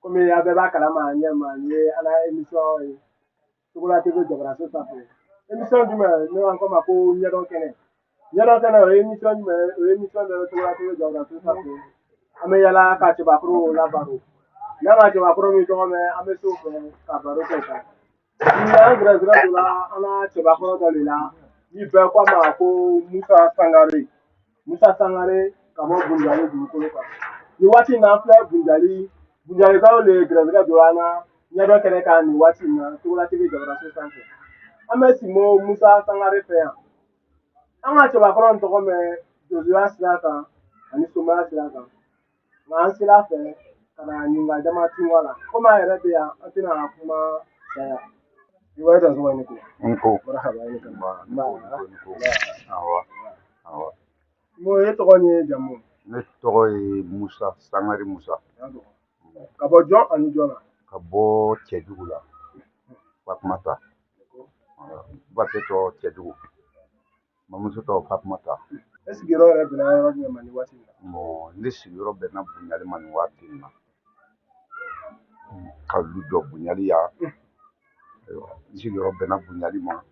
Comme il y avait pas calama, il y a une émission, tout la TV de Brasso, ça fait. Émission du maire, nous encore ma peau, il y a donc un. Il y a donc une émission de tout la TV de Brasso, ça fait. Ame yala ka ci ba pro la baro. Na ma ci ba pro mi to me ame so ka baro ko ka. Ni an gra gra do la ana ci ba pro do la. Ni be kwa ma ko Musa Sangare. Musa Sangare ka mo bunjali du ko ka. Ni wati na fla bunjali ka le gra gra do la na nya do kene ka ni wati na to la TV de Brasso santé. Ame si mo Musa Sangare fe an. An ci ba pro to ko me do ya sira kan ani so ma sira kan. Ma an sila fɛ kana ɲininka dama tinwa la komi an yɛrɛ bɛ yan an tɛna kuma caya i b'a dɔn cogo ni ko nko marhaba ni kan awɔ mo e tɔgɔ ni jamu ne tɔgɔ ye Musa Sangare Musa ka bɔ jɔn ani jɔn na ka bɔ Cɛjugu la Fatumata ba tɛ tɔ Cɛjugu mamuso tɔgɔ Fatumata e sigiyɔrɔ yɛrɛ bɛnna yɔrɔ jumɛn ma ni waati in na bon ne sigiyɔrɔ bɛnna Buɲali ma nin waati in na ka lu jɔ Buɲali ya n sigiyɔrɔ bɛnna Buɲali ma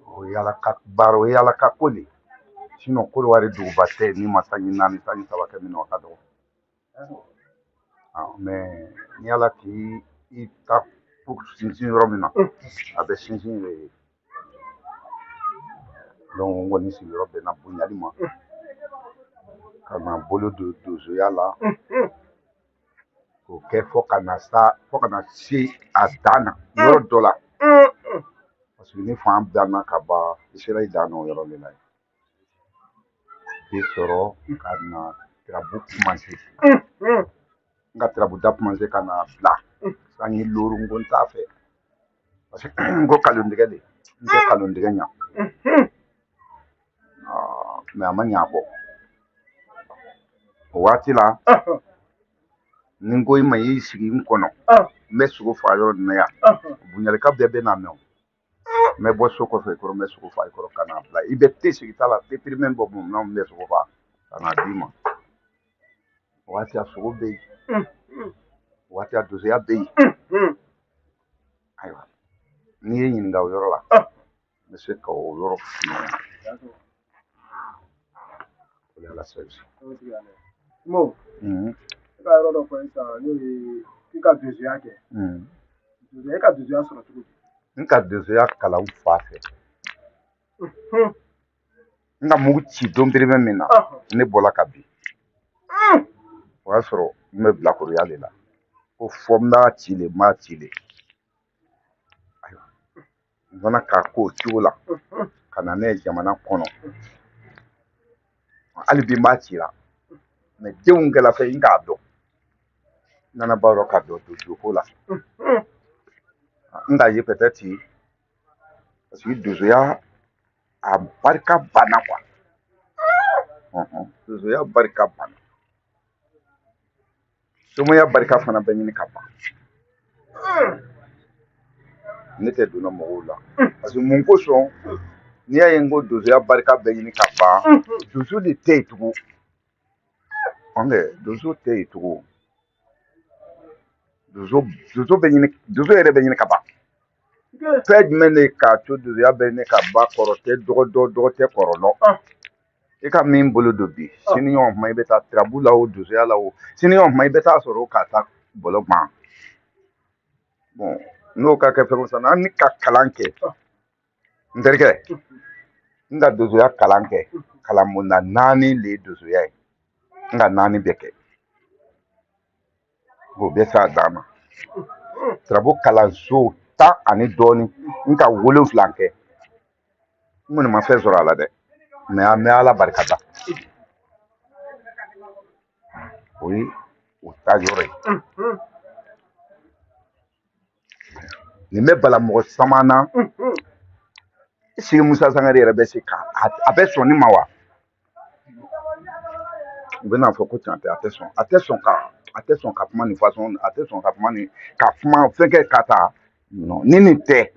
o ye Ala ka baara o ye Ala ka ko de sinon Kodowari duguba tɛ min ma sanji 4 sanji 3 kɛ min na o ka dɔgɔ mais ni Ala k'i ta sinsin yɔrɔ min na a bɛ sinsin de donc n kɔni sigiyɔrɔ bɛnna Buɲali ma ka na bolo don donsoya la k'o kɛ fo ka na se a dan na yɔrɔ dɔ la parce que ni fan danna ka ban i sera i dan na o yɔrɔ de la i sɔrɔ ka na tirabu commencer n ka tirabu da commencer ka na bila sanji loru n ko n t'a fɛ parce que n ko kalontigɛ de n tɛ kalontigɛ ɲa mais a ma ɲa bɔ o waati la ni n ko i ma i sigi n kɔnɔ n bɛ sogo faga yɔrɔ nin na yan Buɲalika bɛɛ bɛ na mɛn n bɛ bɔ so kɔfɛ i kɔrɔ n bɛ sogo faga i kɔrɔ ka n'a bila i bɛ te sigi ta la te pirimɛ bɔ mun na n bɛ sogo faga ka n'a d'i ma o waati a sogo bɛ yen o waati a donsoya bɛ yen ayiwa n'i ye ɲininka o yɔrɔ la n bɛ se ka o yɔrɔ f'i ɲɛna o de y'Ala sago ye. mo e ka yɔrɔ dɔ fɔ sisan n'o ye i ka donsoya kɛ e ka donsoya sɔrɔ cogo di n ka donsoya kalan fa fɛ n ka mugu ci don perimɛ min na ne bɔra ka bin o y'a sɔrɔ n bɛ bilakoroya de la ko fɔ n b'a cile n b'a cile ayiwa n fana k'a k'o cogo la ka na ne ye jamana kɔnɔ hali bi n b'a ci la mais denw kɛla fɛ n k'a dɔn n nana b'a dɔn ka dɔn donsoko la n k'a ye peut-être parce que donsoya a barika banna quoi donsoya barika banna somaya barika fana bɛ ɲini ka ban ne tɛ donna mɔgɔw la parce que mun kosɔn n'i y'a ye n ko donsoya barika bɛ ɲini ka ban donso de tɛ yen tugun donso tɛ yen tugun donso yɛrɛ bɛ ɲini ka ban fɛn jumɛn de k'a to donsoya bɛ ɲini ka ban kɔrɔ tɛ dɔgɔ tɛ kɔrɔlɔ i ka min bolo don bi sini ɲɔgɔn kuma i bɛ taa tirabu la o donsoya la o sini ɲɔgɔn kuma i bɛ taa sɔrɔ k'a ta bɔlɔ ban bon n'o ka kɛ fɛn san hali ni ka kalan kɛ n terikɛ n ka donsoya kalan kɛ kalan bonda 4 de ye donsoya ye n ka 4 bɛɛ kɛ o bɛ s'a dan na tirabu kalanso 10 ani dɔɔni n ka 7 kɛ n kɔni ma fɛn sɔrɔ a la dɛ mais an bɛ Ala barikada o ye o ta yɔrɔ ye nin bɛ bala mɔgɔ caman na sigi Musa Sangare yɛrɛ bɛ se ka a bɛ sɔn nin ma wa u bɛna fɔ ko tiɲɛ tɛ a tɛ sɔn ka kuma nin façon a tɛ sɔn ka kuma nin ka kuma fɛn kɛ ka taa non ni nin tɛ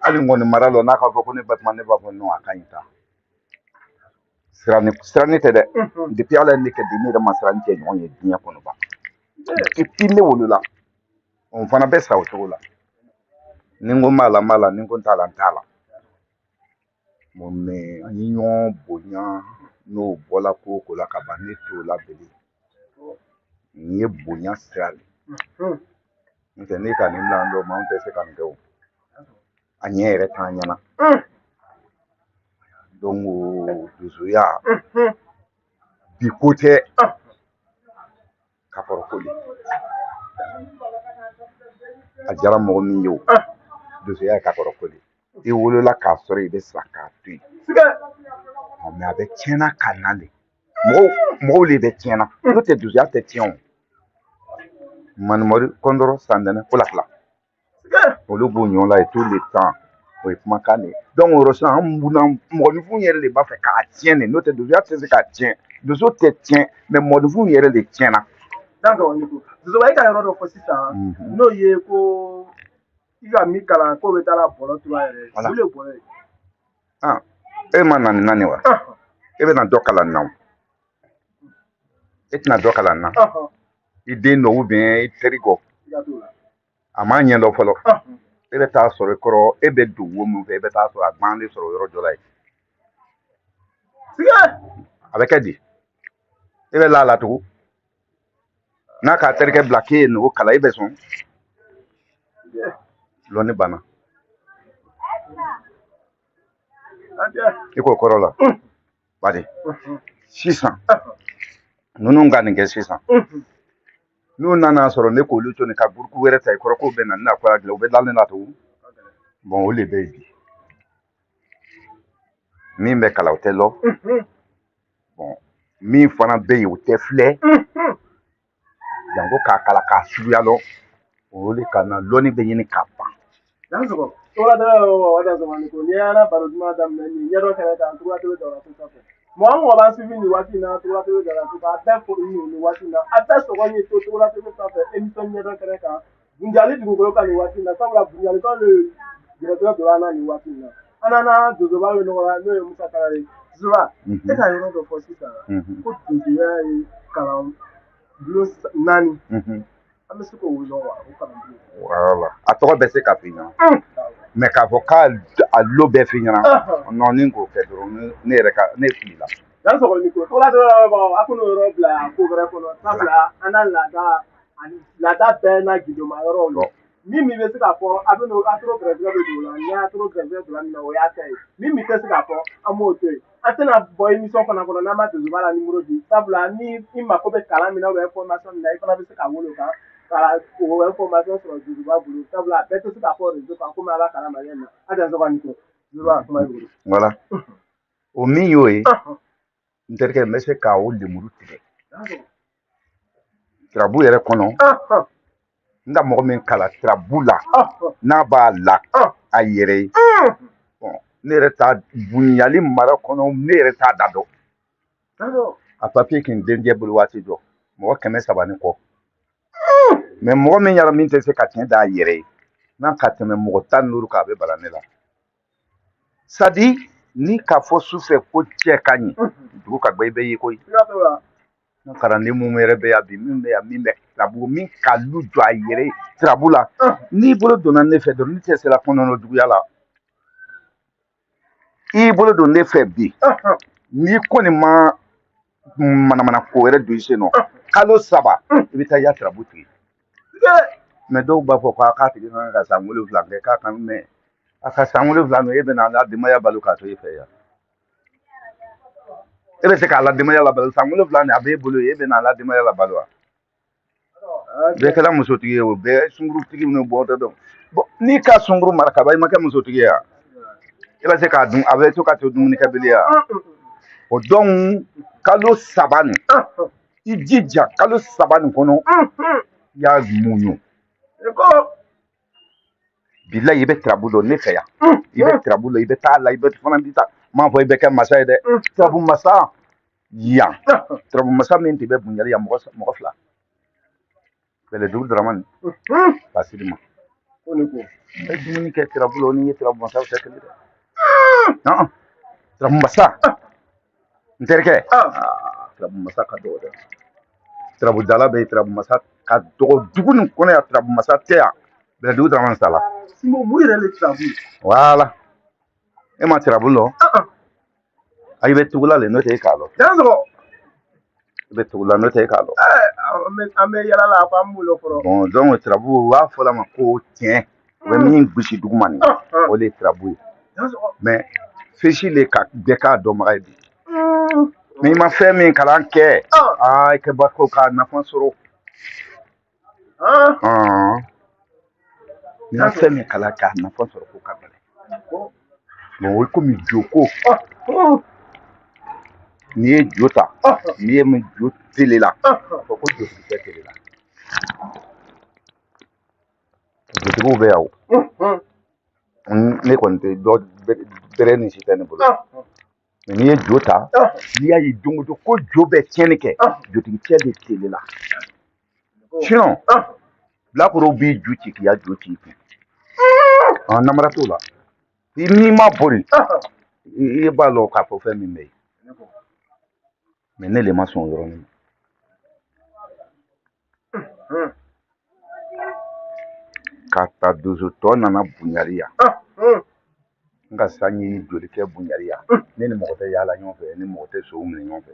hali n kɔni mara la n'a ka fɔ ko ne bɛ kuma ne b'a fɔ non a ka ɲi ta siranni tɛ dɛ depuis Ala ye ne kɛ bi ne yɛrɛ ma siran cɛ ɲɔgɔn ye diɲɛ kɔnɔ ban depuis ne wolola o fana bɛ sa o cogo la ni n ko n b'a la n b'a la ni n ko n t'a la n t'a la bon mais an ye ɲɔgɔn bonya n'o bɔla ko o ko la ka ban ne t'o la bilen nin ye bonya sira de n'o tɛ ne ka nin bila an dɔw ma anw tɛ se ka nin kɛ o a ɲɛ yɛrɛ t'an ɲɛna donc donsoya bi ko tɛ ka kɔrɔ ko de a diyara mɔgɔ min ye o donsoya ye ka kɔrɔ ko de i wolola k'a sɔrɔ i bɛ sa k'a to yen mais a bɛ tiɲɛna ka na de mɔgɔw de bɛ tiɲɛna n'o tɛ donsoya tɛ tiɲɛ o Manmori kondoro sandana kula fila. Olu b'u ɲɔgɔn la tout le temps. O ye kumakan de ye. Donc o yɔrɔ sisan an mɔgɔninfin yɛrɛ de b'a fɛ k'a tiɲɛ de n'o tɛ donsoya tɛ se k'a tiɲɛ donso tɛ tiɲɛ mais mɔgɔninfin yɛrɛ de tiɲɛna. D'accord Nico. Donsoba e ka yɔrɔ dɔ fɔ sisan n'o ye ko i ka min kalan k'o bɛ taa la bɔlɔ turu a yɛrɛ ye. Olu ye bɔlɔ ye. E ma na nin na nin wa? E bɛ na dɔ kalan nin na o. E tɛna dɔ kalan nin na. I den dɔ ou bien i teri kɔ. A m'a ɲɛ dɔn fɔlɔ. E bɛ taa sɔrɔ i kɔrɔ e bɛ don wo min fɛ e bɛ taa sɔrɔ a gbanden sɔrɔ yɔrɔ dɔ la yen. A bɛ kɛ di? E bɛ l'a la tugun. N'a k'a terikɛ bila k'e ye nin o kalan e bɛ sɔn. Lɔnni banna. I k'o kɔrɔ la. Bari sisan ninnu ka nin kɛ sisan. N'u nana sɔrɔ ne k'olu to nin ka buruku wɛrɛ ta i kɔrɔ k'o bɛ na ne na ko dilan u bɛ dalen na tugun. Bon o de bɛ yen bi. Min bɛ kalan o tɛ lɔ. Bon min fana bɛ yen o tɛ filɛ. Janko k'a kalan k'a suguya lɔ. O de ka na lɔnni bɛ ɲini k'a ban. Dansɔgɔ. Togola o dansɔgɔ ni ko n'i y'ala baro duman daminɛ nin ɲɛdɔn kɛnɛ kan Togola TV Daouda Sow sanfɛ. Mɔgɔ mɔgɔ b'an suivi nin waati in na Togola TV Daouda Sow kan a bɛɛ fo nin waati in na a bɛɛ sɔgɔ ye to Togola TV sanfɛ émission ɲɛdɔn kɛnɛ kan Bunjali dugukolo kan nin waati in na sabula Bunjalikaw le directeur de l'ANA nin waati in na an nana donsoba bɛ ɲɔgɔn la n'o ye Musa Kara ye. Donsoba e ka yɔrɔ dɔ fɔ sisan ko donsoya ye kalan bulon 4 an bɛ se k'o wele wa o kalan bulon. Voilà a tɔgɔ bɛ se ka f'i ɲɛna. Mais k'a fɔ k'a lo bɛɛ f'i ɲɛna non ni k'o kɛ dɔrɔn ne yɛrɛ ka ne fili la. Dansɔgɔ ni ko Togola TV lamɛnbagaw a k'o yɔrɔ bila ko wɛrɛ kɔnɔ sabula an n'a laada bɛɛ n'a gidonma yɔrɔw don. Min bɛ se k'a fɔ a bɛ n'o atro gɛrɛsɛgɛ bɛ don o la ni atro gɛrɛsɛgɛ donna min na o y'a ta ye min tɛ se k'a fɔ an b'o to yen an tɛna bɔ émission fana kɔnɔ n'an ma donsoba la numéro di sabula ni i mako bɛ kalan min na ou bien information min na i fana bɛ se ka wele o kan ka o information sɔrɔ donsoba bolo sabula a bɛɛ tɛ se k'a fɔ réseau kan komi ala kana ma ɲɛ na a dansɔgɔ ni ko donsoba kuma b'i bolo. Voilà o min y'o ye n terikɛ n bɛ se k'a o lemuru tigɛ. Tirabu yɛrɛ kɔnɔ n ka mɔgɔ min kalan tirabu la n'a b'a la a yɛrɛ ye bon ne yɛrɛ t'a Bunjali mara kɔnɔ ne yɛrɛ t'a da dɔn a papier k'i denkɛ bolo waati jɔ mɔgɔ 300 ni kɔ mais mɔgɔ min yàrá min tɛ se ka tiɲɛ d'a yɛrɛ ye n'a ka tɛmɛ mɔgɔ 15 kan a bɛ bala ne la c'est à dire ni k'a fɔ su fɛ ko cɛ ka ɲi dugu ka gbɛ i bɛ ye koyi. N kalanden minnu yɛrɛ bɛ yan bi min bɛ yan min bɛ tirabu min ka lu jɔ a yɛrɛ ye tirabu la n'i bolo donna ne fɛ dɔrɔn ne tɛ se la kɔnɔjuguya la i bolo don ne fɛ bi n'i kɔni ma manamana ko wɛrɛ don i sen nɔ kalo 3 i bɛ taa i ya tirabu tigɛ mais dɔw b'a fɔ k'a tigi kan ka san 7 kɛ k'a kan mɛn a ka san 7 mɛn e bɛ na a la denbaya balo k'a to e fɛ yan. E bɛ se k'a la denbaya labalo san 7 nin a b'e bolo e bɛ n'a la denbaya labalo wa. Bɛɛ kɛra musotigi ye o bɛɛ sunkurutigi ni bɔ tɛ dɔn bon n'i ka sunkuru mara ka ban i ma kɛ musotigi ye wa i bɛ se k'a dun a bɛ to ka to dumunikɛbili ye wa o donc kalo 3 nin i jija kalo 3 nin kɔnɔ i y'a muɲu bilayi i bɛ tirabu dɔn ne fɛ yan i bɛ tirabu la i bɛ taa la i bɛ fana bi taa m'a fɔ i bɛ kɛ masa ye dɛ tirabu masa yan tirabu masa min tɛ bɛ Bunjali yan mɔgɔ 2 Bɛlɛdugu Daramani Basiri ma n bɛ dumuni kɛ tirabu la o ni ye tirabu masa tɛ kelen dɛ tirabu masa n terikɛ tirabu masa ka dɔgɔ dɛ tirabu dala bɛ yen tirabu masa ka dɔgɔ dugu nin kɔnɔ yan tirabu masa tɛ yan Bɛlɛdugu Daramani Sala mun yɛrɛ le tirabu voilà e ma tirabu lɔ a i bɛ Tugula le n'o tɛ e k'a lɔ i bɛ Tugula n'o tɛ e k'a lɔ an bɛ yala la ko an b'o kɔrɔ bon donc tirabu u b'a fɔ la ma ko tiɲɛ u bɛ min gosi duguma nin o de ye tirabu ye mais fesi le ka bɛɛ k'a dɔnbaga ye bi mais i ma fɛn min kalan kɛ i kɛ ba ko k'a nafa sɔrɔ n'i ma fɛn min kalan k'a nafa sɔrɔ ko ka gɛlɛn bon o ye komi jo ko n'i ye jo ta n'i ye min jo tele la a fɔ ko jo tɛ tele la tigiw bɛ yan o ne kɔni tɛ dɔ bɛrɛ ni si tɛ ne bolo mɛ n'i ye jo ta n'i y'a ye don o don ko jo bɛ tiɲɛni kɛ jotigicɛ de tele la sinon bilakorow b'i ju ci k'i ya jo ci i kun namara t'o la n'i ma bori i b'a lɔn k'a fɔ fɛn min bɛ yen mɛ ne le ma sɔn o yɔrɔnin ma k'a ta donso tɔ nana buɲari yan n ka sanji joli kɛ buɲari yan ne ni mɔgɔ tɛ yaala ɲɔgɔn fɛ ni mɔgɔ tɛ sow minɛ ɲɔgɔn fɛ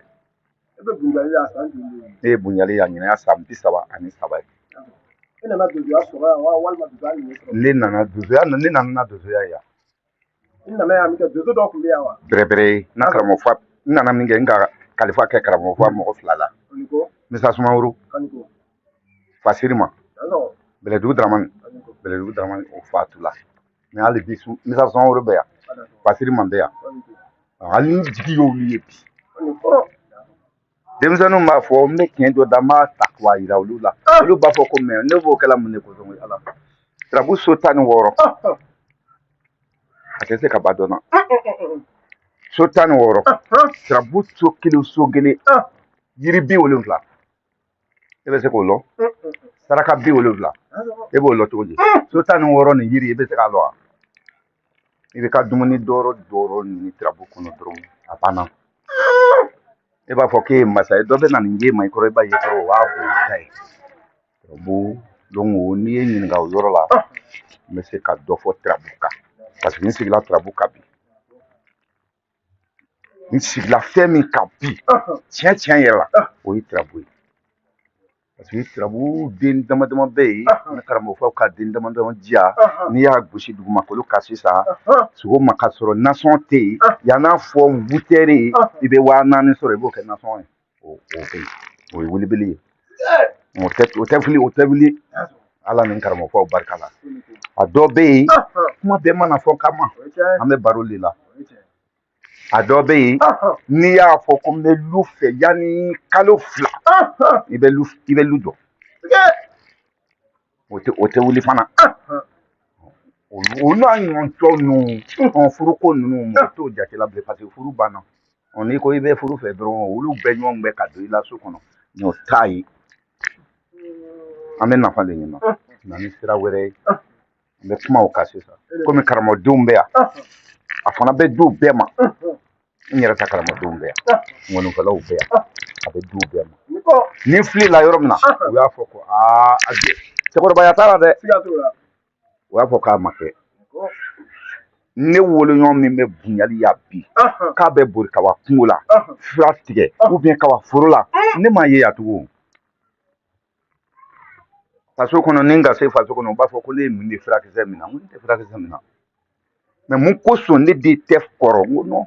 ne ye buɲari yan ɲinan san 33 ye ne nana donsoya yan bɛrɛbɛrɛ na karamɔgɔ fa n nana min kɛ n ka kalifa kɛ karamɔgɔ fa mɔgɔ 2 la Misa Sumaworo Fasirima Bɛlɛdugu Daramani o faatula mɛ hali bi Misa Sumaworo bɛ yan Fasirima bɛ yan hali ni jigi y'olu ye bi denmisɛnninw b'a fɔ n bɛ tiɲɛ dɔ da n b'a ta k'a yira olu la olu b'a fɔ ko mɛ ne b'o kɛla mun de kosɔn ala turabu so 16 a tɛ se ka ba dɔn na so 16 turabu so kelen yiri 70 e bɛ se k'o lɔ saraka 70 e b'o lɔ cogo di so 16 ni yiri e bɛ se k'a lɔ wa i bɛ ka dumuni dɔrɔn ni turabu kɔnɔ dɔrɔn a banna e b'a fɔ k'e ye masa ye dɔ bɛ na nin ye ma i kɔrɔ i b'a ye kɔrɔ o b'a bɔ i ta ye turabu donc n'i ye ɲininka o yɔrɔ la n bɛ se ka dɔ fɔ turabu kan parce que n sigila turabu kan bi n sigila fɛn min kan bi tiɲɛ yɛrɛ la o ye turabu ye parce que turabu den dama dama bɛ yen ne karamɔgɔfaw ka den dama dama diya n'i y'a gosi dugumakolo kan sisan sogo ma ka sɔrɔ nasɔn tɛ yen yan n'a fɔ wutɛri i bɛ 4000 sɔrɔ i b'o kɛ nasɔn ye o ye wulibili ye o tɛ wuli ala ni karamɔgɔfaw barika la a dɔ bɛ yen kuma bɛɛ mana fɔ kama an bɛ baro de la a dɔ bɛ yen n'i y'a fɔ ko n bɛ lu fɛ yanni kalo 2 i bɛ lu jɔ o tɛ wuli fana o n'a ɲɔgɔn tɔ ninnu furuko ninnu mɔgɔ t'o jate la bilen parce que furu banna n'i ko i bɛ furu fɛ dɔrɔn olu bɛɛ ɲɔgɔn bɛ ka don i la so kɔnɔ mɛ o t'a ye an bɛ nafa de ɲini na ni sira wɛrɛ ye n bɛ kuma o kan sisan komi karamɔgɔdenw bɛ yan a fana bɛ du bɛɛ ma n yɛrɛ ta karamɔgɔdenw bɛ yan ŋɔnifɛlaw bɛ yan a bɛ du bɛɛ ma ni fili la yɔrɔ min na u y'a fɔ ko cɛkɔrɔbaya t'a la dɛ u y'a fɔ k'a ma kɛ ne woloɲɔgɔn min bɛ buɲali ya bi k'a bɛ bori kaba kungo la fura tigɛ ou bien kaba foro la ne m'a ye yan tugun faso kɔnɔ ni n ka se faso kɔnɔ u b'a fɔ ko ne ye mun de furakisɛ min na n ko ne tɛ furakisɛ min na mɛ mun kosɔn ne de tɛ kɔrɔ n ko non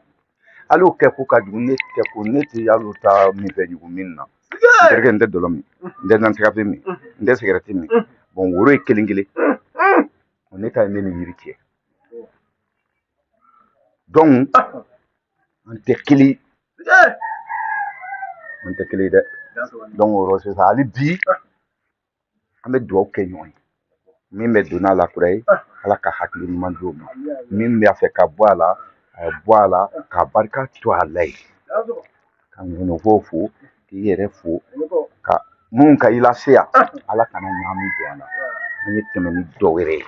hali o kɛ ko ka jugu ne tɛ ko ne tɛ hali ta min fɛ jugu min na n terikɛ n tɛ dɔlɔ min n tɛ nantigɛfe min n tɛ sigɛrɛti min bon woro ye kelen ne ta ye ne ni yiri cɛ donc an tɛ kelen dɛ donc o yɔrɔ sisan hali bi an bɛ dugawu kɛ ɲɔgɔn ye min bɛ donna a la kura ye ala ka hakili ɲuman di o ma min b'a fɛ ka bɔ a la a ye bɔ a la ka barika to a la ye ka ŋɔnɔfɔw fo k'i yɛrɛ fo ka minnu ka i lase yan ala kana ɲagami don a la an ye tɛmɛ ni dɔ wɛrɛ ye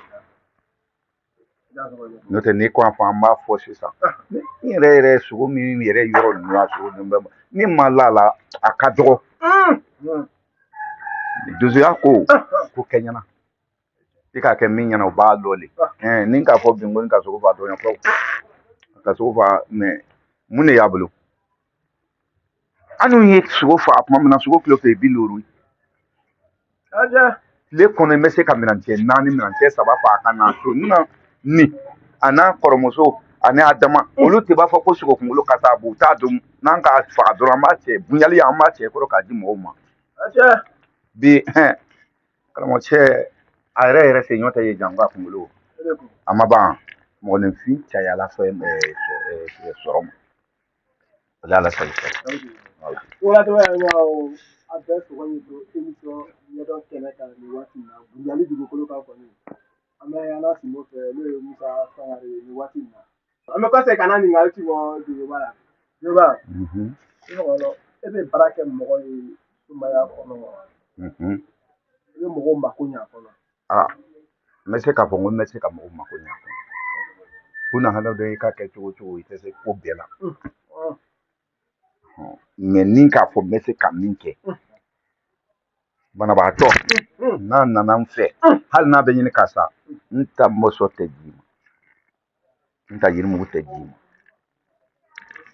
n'o tɛ n'i ko an fɔ an b'a fɔ sisan n yɛrɛ sogo min yɛrɛ yɔrɔ ninnu a sogo ninnu bɛɛ ni ma la la a ka dɔgɔ donsoya ko kɛ ɲɛna i k'a kɛ min ɲɛna o b'a dɔ de ni k'a fɔ bi n ko ni ka sogo faa dɔrɔn ka sogo faa mɛ mun de y'a bolo an ye sogo faa tuma min na sogo kilo tɛ 50 tile kɔnɔ i bɛ se ka minɛncɛ 4 minɛncɛ 3 faa ka na so ni a n'a kɔrɔmuso ani a dama olu tɛ b'a fɔ ko sogo kunkolo ka taa u t'a dɔn n'an k'a faga dɔrɔn an b'a cɛ buɲali an b'a cɛ kɔrɔ k'a di mɔgɔw ma bi karamɔgɔcɛ a yɛrɛ se ɲɔgɔn tɛ ye jan ka kunkolo a ma ban mɔgɔninfin cayala fɛn sɔrɔ ma o de y'a la sali a bɛ sogo min to émission ɲɛdɔn kɛnɛ kan nin waati in na buɲali dugukolo kan kɔni Ame yana si mo fɛ n'o ye Musa Sangare ye nin waati in na. An bɛ kɔse ka na ɲininkali ci bɔ Yoruba la. Yoruba. I b'a e bɛ baara kɛ mɔgɔ ye sumaya kɔnɔ wa? I bɛ mɔgɔw mako ɲɛ kɔnɔ. N bɛ se k'a fɔ n ko n bɛ se ka mɔgɔw mako ɲɛ kɔnɔ. Buna hadamaden i k'a kɛ cogo o cogo i tɛ se ko bɛɛ la. Mais ni k'a fɔ n bɛ se ka min kɛ. Banabagatɔ n'a nana n fɛ hali n'a bɛ ɲini ka sa n ta mɔsɔ tɛ d'i ma n ta yirimugu tɛ d'i ma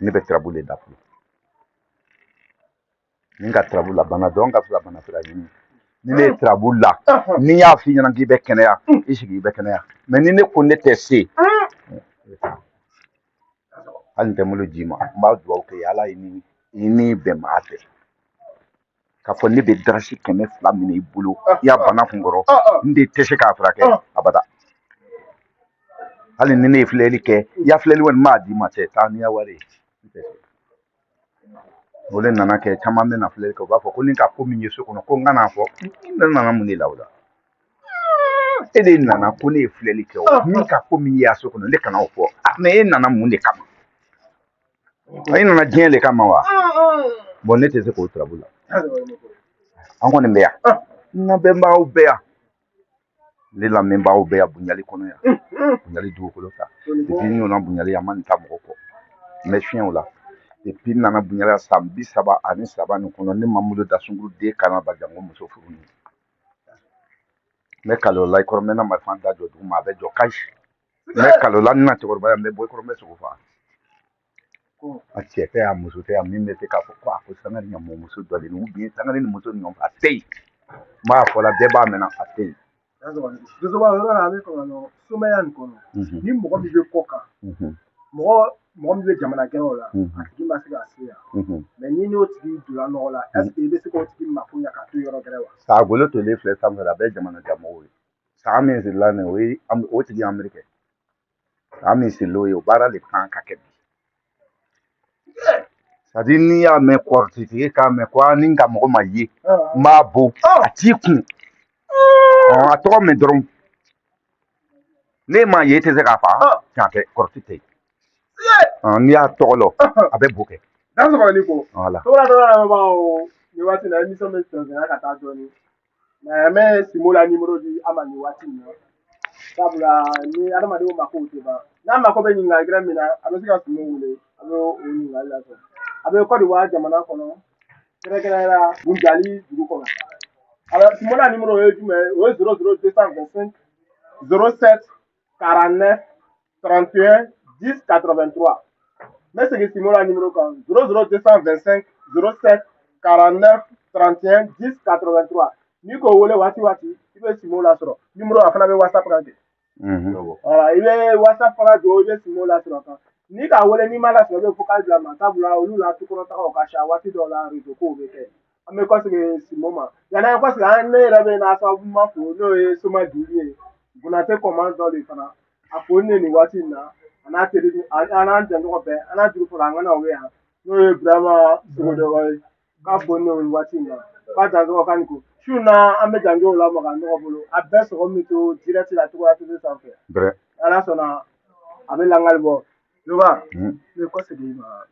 ne bɛ tirabu le da fɔlɔ ni ka tirabu la bana dɔn ka fila bana fila ɲini ni ne ye tirabu la ni y'a f'i ɲɛna k'i bɛ kɛnɛya i sigi i bɛ kɛnɛya mais ni ne ko ne tɛ se hali n tɛ n bolo d'i ma n b'a dugawu kɛ ala i ni bɛn maa fɛ k'a fɔ ne bɛ darasi 200 minɛ i bolo i y'a bana kun kɔrɔ n de tɛ se k'a furakɛ abada hali ni ne ye filɛli kɛ i y'a filɛli kɔni m'a d'i ma cɛ taa n'i ya wari ye o le nana kɛ caman bɛ na filɛli kɛ u b'a fɔ ko ni ka ko min ye so kɔnɔ ko n kana fɔ ne nana mun de la o la e de nana ko ne ye filɛli kɛ o min ka ko min ye a so kɔnɔ ne kana o fɔ mais e nana mun de kama e nana diɲɛ de kama wa bon ne tɛ se k'o turabu la an kɔni bɛ yan n lamɛnbagaw bɛ yan ne lamɛnbagaw bɛ yan Bunjali kɔnɔ yan Bunjali dugukolo ta depuis n ɲɔgɔnna Bunjali a ma nin ta mɔgɔ kɔ n bɛ fiɲɛw la depuis n nana Bunjali san 33 nin kɔnɔ ne ma n bolo da sunkuru den kana ba jango muso furu ni n bɛ Kalola i kɔrɔ n bɛ na marifa da jɔ dugu ma a bɛ jɔ kayi n bɛ Kalola n na cɛkɔrɔba yan n bɛ bɔ i kɔrɔ n bɛ sogo faga a cɛ tɛ yan muso tɛ yan min bɛ se k'a fɔ ko a ko Sangare ɲamɔ muso dɔ de ou bien Sangare ni muso ni ɲɔgɔn a tɛ yen n b'a fɔ la bɛɛ b'a mɛn a tɛ yen Jozoba yɔrɔ la a bɛ fanga lɔ sumaya nin kɔnɔ ni mɔgɔ min bɛ kɔ kan mɔgɔ min bɛ jamana gɛrɛw la a tigi ma se ka se yan mais ni n'o tigi donna nɔgɔ la est ce que i bɛ se k'o tigi mako ɲɛ ka to yɔrɔ gɛrɛ wa saga golo tolen filɛ sanfɛ a bɛɛ jamana jamɔgɔw ye saga min sirila nin o tigi ye Amerikɛ saga min sirilen ye o baara de kan ka kɛ bi c'est à dire n'i y'a mɛn kɔrɔtigi k'a mɛn ko ni ka mɔgɔ ma ye n b'a bon a t'i kun a tɔgɔ mɛn dɔrɔn ne m'a ye i tɛ se k'a faga k'a kɛ kɔrɔti tɛ yen n'i y'a tɔgɔ lɔ a bɛ bo kɛ dansɔgɔli ko voilà togola lamɛnbagaw nin waati la émission bɛ sɛnsɛnya ka taa dɔɔni mais an bɛ Simo la numéro di a ma nin waati in na sabula ni adamadenw mako tɛ ban n'a mako bɛ ɲininkali gɛrɛ min na a bɛ se ka Simo wele a bɛ o ɲininkali lasɔrɔ a bɛ Côte d'Ivoire jamana kɔnɔ kɛrɛnkɛrɛnnenya Bunjali dugu kɔnɔ alors Simo la numéro o ye jumɛn ye o ye 00225 07 49 31 10 83 n bɛ segin Simo la numéro kan 00225 07 49 31 10 83 n'i k'o wele waati waati i bɛ Simo lasɔrɔ numéro a fana bɛ WhatsApp kan ten voilà i bɛ WhatsApp fana don i bɛ Simo lasɔrɔ kan n'i k'a wele n'i ma lasɔrɔ i bɛ vocal bila ma sabula olu la tukɔnɔtagaw ka ca waati dɔw la réseau kow bɛ kɛ an bɛ kɔsegin Simo ma yanni an kɔsegin ne yɛrɛ bɛ n'a sababu ma fo n'o ye Soma Juli ye Konate commande dɔ de fana a fo ne nin waati in na a n'a teri a n'an jɛɲɔgɔn bɛɛ an n'a juru fɔlɔ an kana o bɛ yan n'o ye Burama Sogodɔgɔ ye k'a fo ne nin waati in na k'a dansɔgɔ k'a ni ko su na an bɛ janjo lamaga ɲɔgɔn bolo a bɛɛ sɔgɔ min to direct la Cogoya TV sanfɛ ala sɔnna a bɛ langali bɔ Yoba ne kɔsegin ma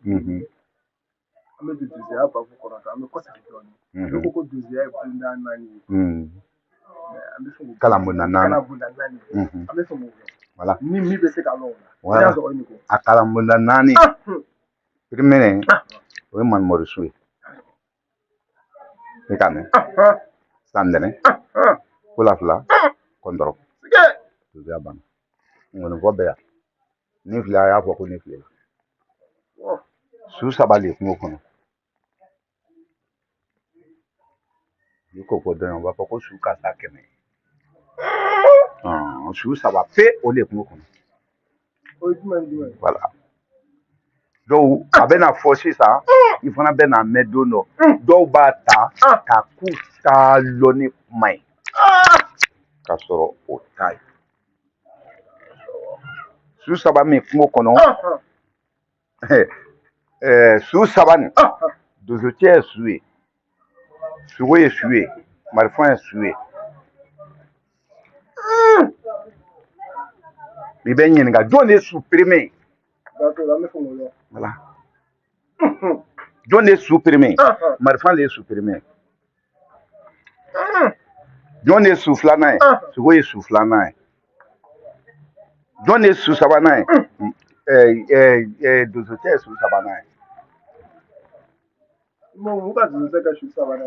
an bɛ don deuxième babu kɔnɔ an bɛ kɔsegin dɔɔni ne ko deuxième ye bonda 4 ye an bɛ fɛ kala bonda 4 an bɛ fɛ k'o voilà ni min bɛ se ka lɔ o la a kala bonda 4 premier o ye Manmoriso ye i k'a mɛn Sandɛnɛ Kulafila Kɔndɔrɔ deuxième banna ŋɔnifɔ bɛ yan ne filɛ a y'a fɔ ko ne filɛ su 3 de kungo kɔnɔ n'i ko fɔ dɔrɔn u b'a fɔ ko su ka taa 100 su 3 pe o de kungo kɔnɔ o ye jumɛn ni jumɛn voilà donc a bɛna fɔ sisan i fana bɛna mɛn don dɔ dɔw b'a ta k'a k'u ta lɔ ni kuma ye k'a sɔrɔ o t'a ye su 3 min kungo kɔnɔ su 3 nin donsocɛ ye su ye sogo ye su ye marifa ye su ye i bɛ ɲininka jɔn de supprimer voilà jɔn de supprimer marifa de supprimer jɔn de su filanan ye sogo ye su filanan ye jɔn de su sabanan ye donsokɛ ye su sabanan ye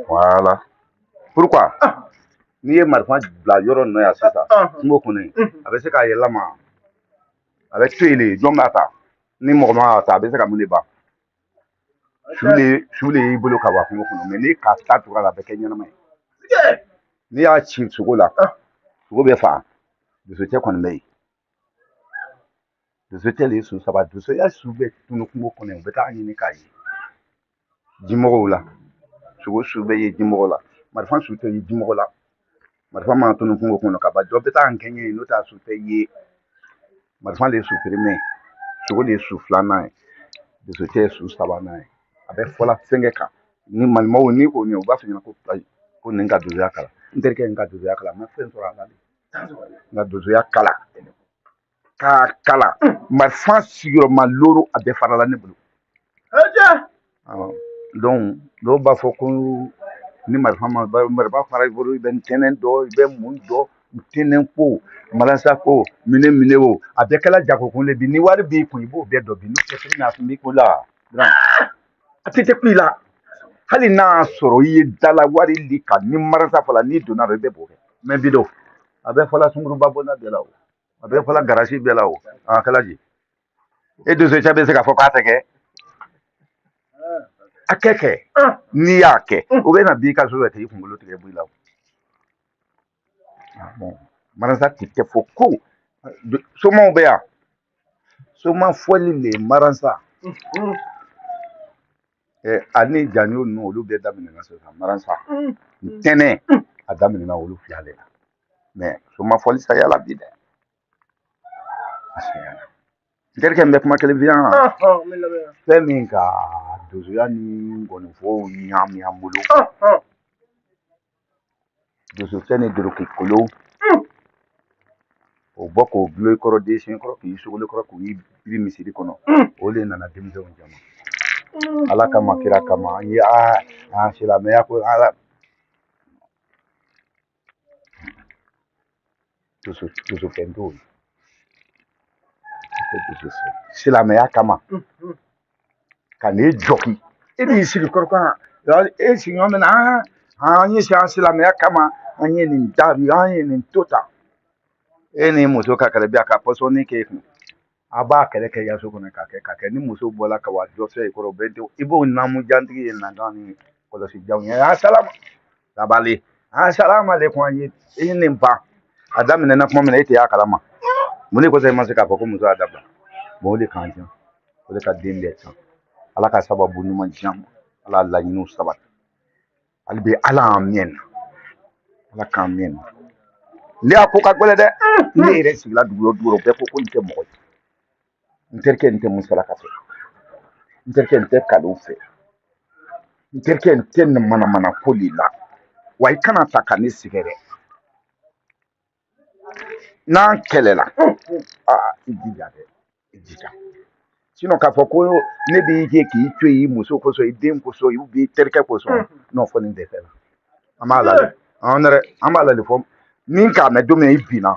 voilà pourquoi n'i ye marifa bila yɔrɔ ninnu yan sisan kungo kɔnɔ a bɛ se k'a yɛlɛma a bɛ to yen de jɔn b'a ta ni mɔgɔ ma y'a ta a bɛ se ka mun de ban su le y'i bolo ka bɔ kungo kɔnɔ mais n'i k'a ta cogoya la a bɛ kɛ ɲɛnama ye n'i y'a ci sogo la sogo bɛ faga donsokɛ kɔni bɛ yen donsokɛ de ye su saba donsokɛ su bɛ tunu kungo kɔnɔ u bɛ taa ɲini k'a ye jimɔgɔw la sogo su bɛ ye jimɔgɔ la marifa su tɛ ye jimɔgɔ la marifa mana tunu kungo kɔnɔ ka ban dɔ bɛ taa nkɛɲɛ ye n'o t'a su tɛ ye marifa de ye su premier sogo de ye su filanan ye donsokɛ ye su sabanan ye a bɛ fɔla fɛnkɛ kan ni manimaw ni ko ɲɛ u b'a fɔ ɲɛna ko nin ka donsoya kala n terikɛ in ka donsoya kala n ma fɛn sɔrɔ a la de n ka donsoya kala k'a kala marifa sigiyɔrɔma looro a bɛɛ farala ne bolo donc dɔw b'a fɔ ko ni marifa fara i bolo i bɛ ntɛnɛn dɔ i bɛ mun dɔ ntɛnɛn ko malasa ko minɛ o a bɛɛ kɛla jagokun le bi ni wari b'i kun i b'o bɛɛ dɔn bi n'o tɛ fɛn n'a tun b'i kun la a tɛ ku i la hali n'a sɔrɔ i ye dala wari li kan ni marasa fɔla n'i donna la i bɛ b'o kɛ mais bi do a bɛɛ fɔla sunguruba bɔnna bɛɛ la o a bɛɛ fɔla garasi bɛɛ la o a kɛla ji e donsokɛ bɛ se k'a fɔ k'a tɛ kɛ a kɛ n'i y'a kɛ o bɛ na b'i ka so yɛrɛ k'i kunkolo tigɛ b'i la bon marasa tɛ kɛ fɔ ko somaw bɛ yan soma fɔli le marasa ani janjo ninnu olu bɛɛ daminɛna sisan marasa ntɛnɛn a daminɛna olu fila de la mais soma fɔli saya la bi dɛ a saya la n terikɛ n bɛ kuma kelen f'i yan fɛn min ka donsoya ni ngɔnifɔw ɲagami an bolo donsokɛ ni dorokikolo o bɔ k'o bulon i kɔrɔ den siɲɛ kɔrɔ k'i sogole kɔrɔ k'i biri misiri kɔnɔ o de nana denmisɛnw jama ala kama kira kama an ye silamɛya ko ala donsofɛn t'o ye silamɛya kama ka n'e jɔki e b'i sigi kɔrɔ kan e sigiɲɔgɔn bɛ na an ye silamɛya kama an ye nin dabi an ye nin to tan e ni muso ka kɛlɛ bi a ka pɔsɔnni k'e kun a b'a kɛlɛ kɛ yaso kɔnɔ k'a kɛ ni muso bɔla ka wa jɔ fɛ i kɔrɔ bɛɛ i b'o naamu jantigi ye nankan ni kɔlɔsi janw ye tabali salama de kun an ye i ye nin ban a daminɛna kuma min na e tɛ y'a kalama mun de kɔsɔn e ma se k'a fɔ ko muso y'a dabila bon o de k'an jan o de ka den bɛɛ can ala ka sababu ɲuman jan ala laɲiniw sabati hali bi ala an mɛn ala k'an mɛn ne y'a ko ka gɛlɛn dɛ ne yɛrɛ sigila dugu o bɛɛ ko nin tɛ mɔgɔ ye n terikɛ n tɛ musalaka fɛ n terikɛ n tɛ kaliw fɛ n terikɛ n tɛ manamana ko de la wa i kana ta ka ne sɛgɛrɛ n'an kɛlɛla i jija dɛ i jija sinon k'a fɔ ko ne b'i kɛ k'i to yen i muso kosɔn i den kosɔn i b'i terikɛ kosɔn n'o fɔ nin tɛ fɛn na an b'a lajɛ an b'a lajɛ fɔ min k'a mɛn don min i binna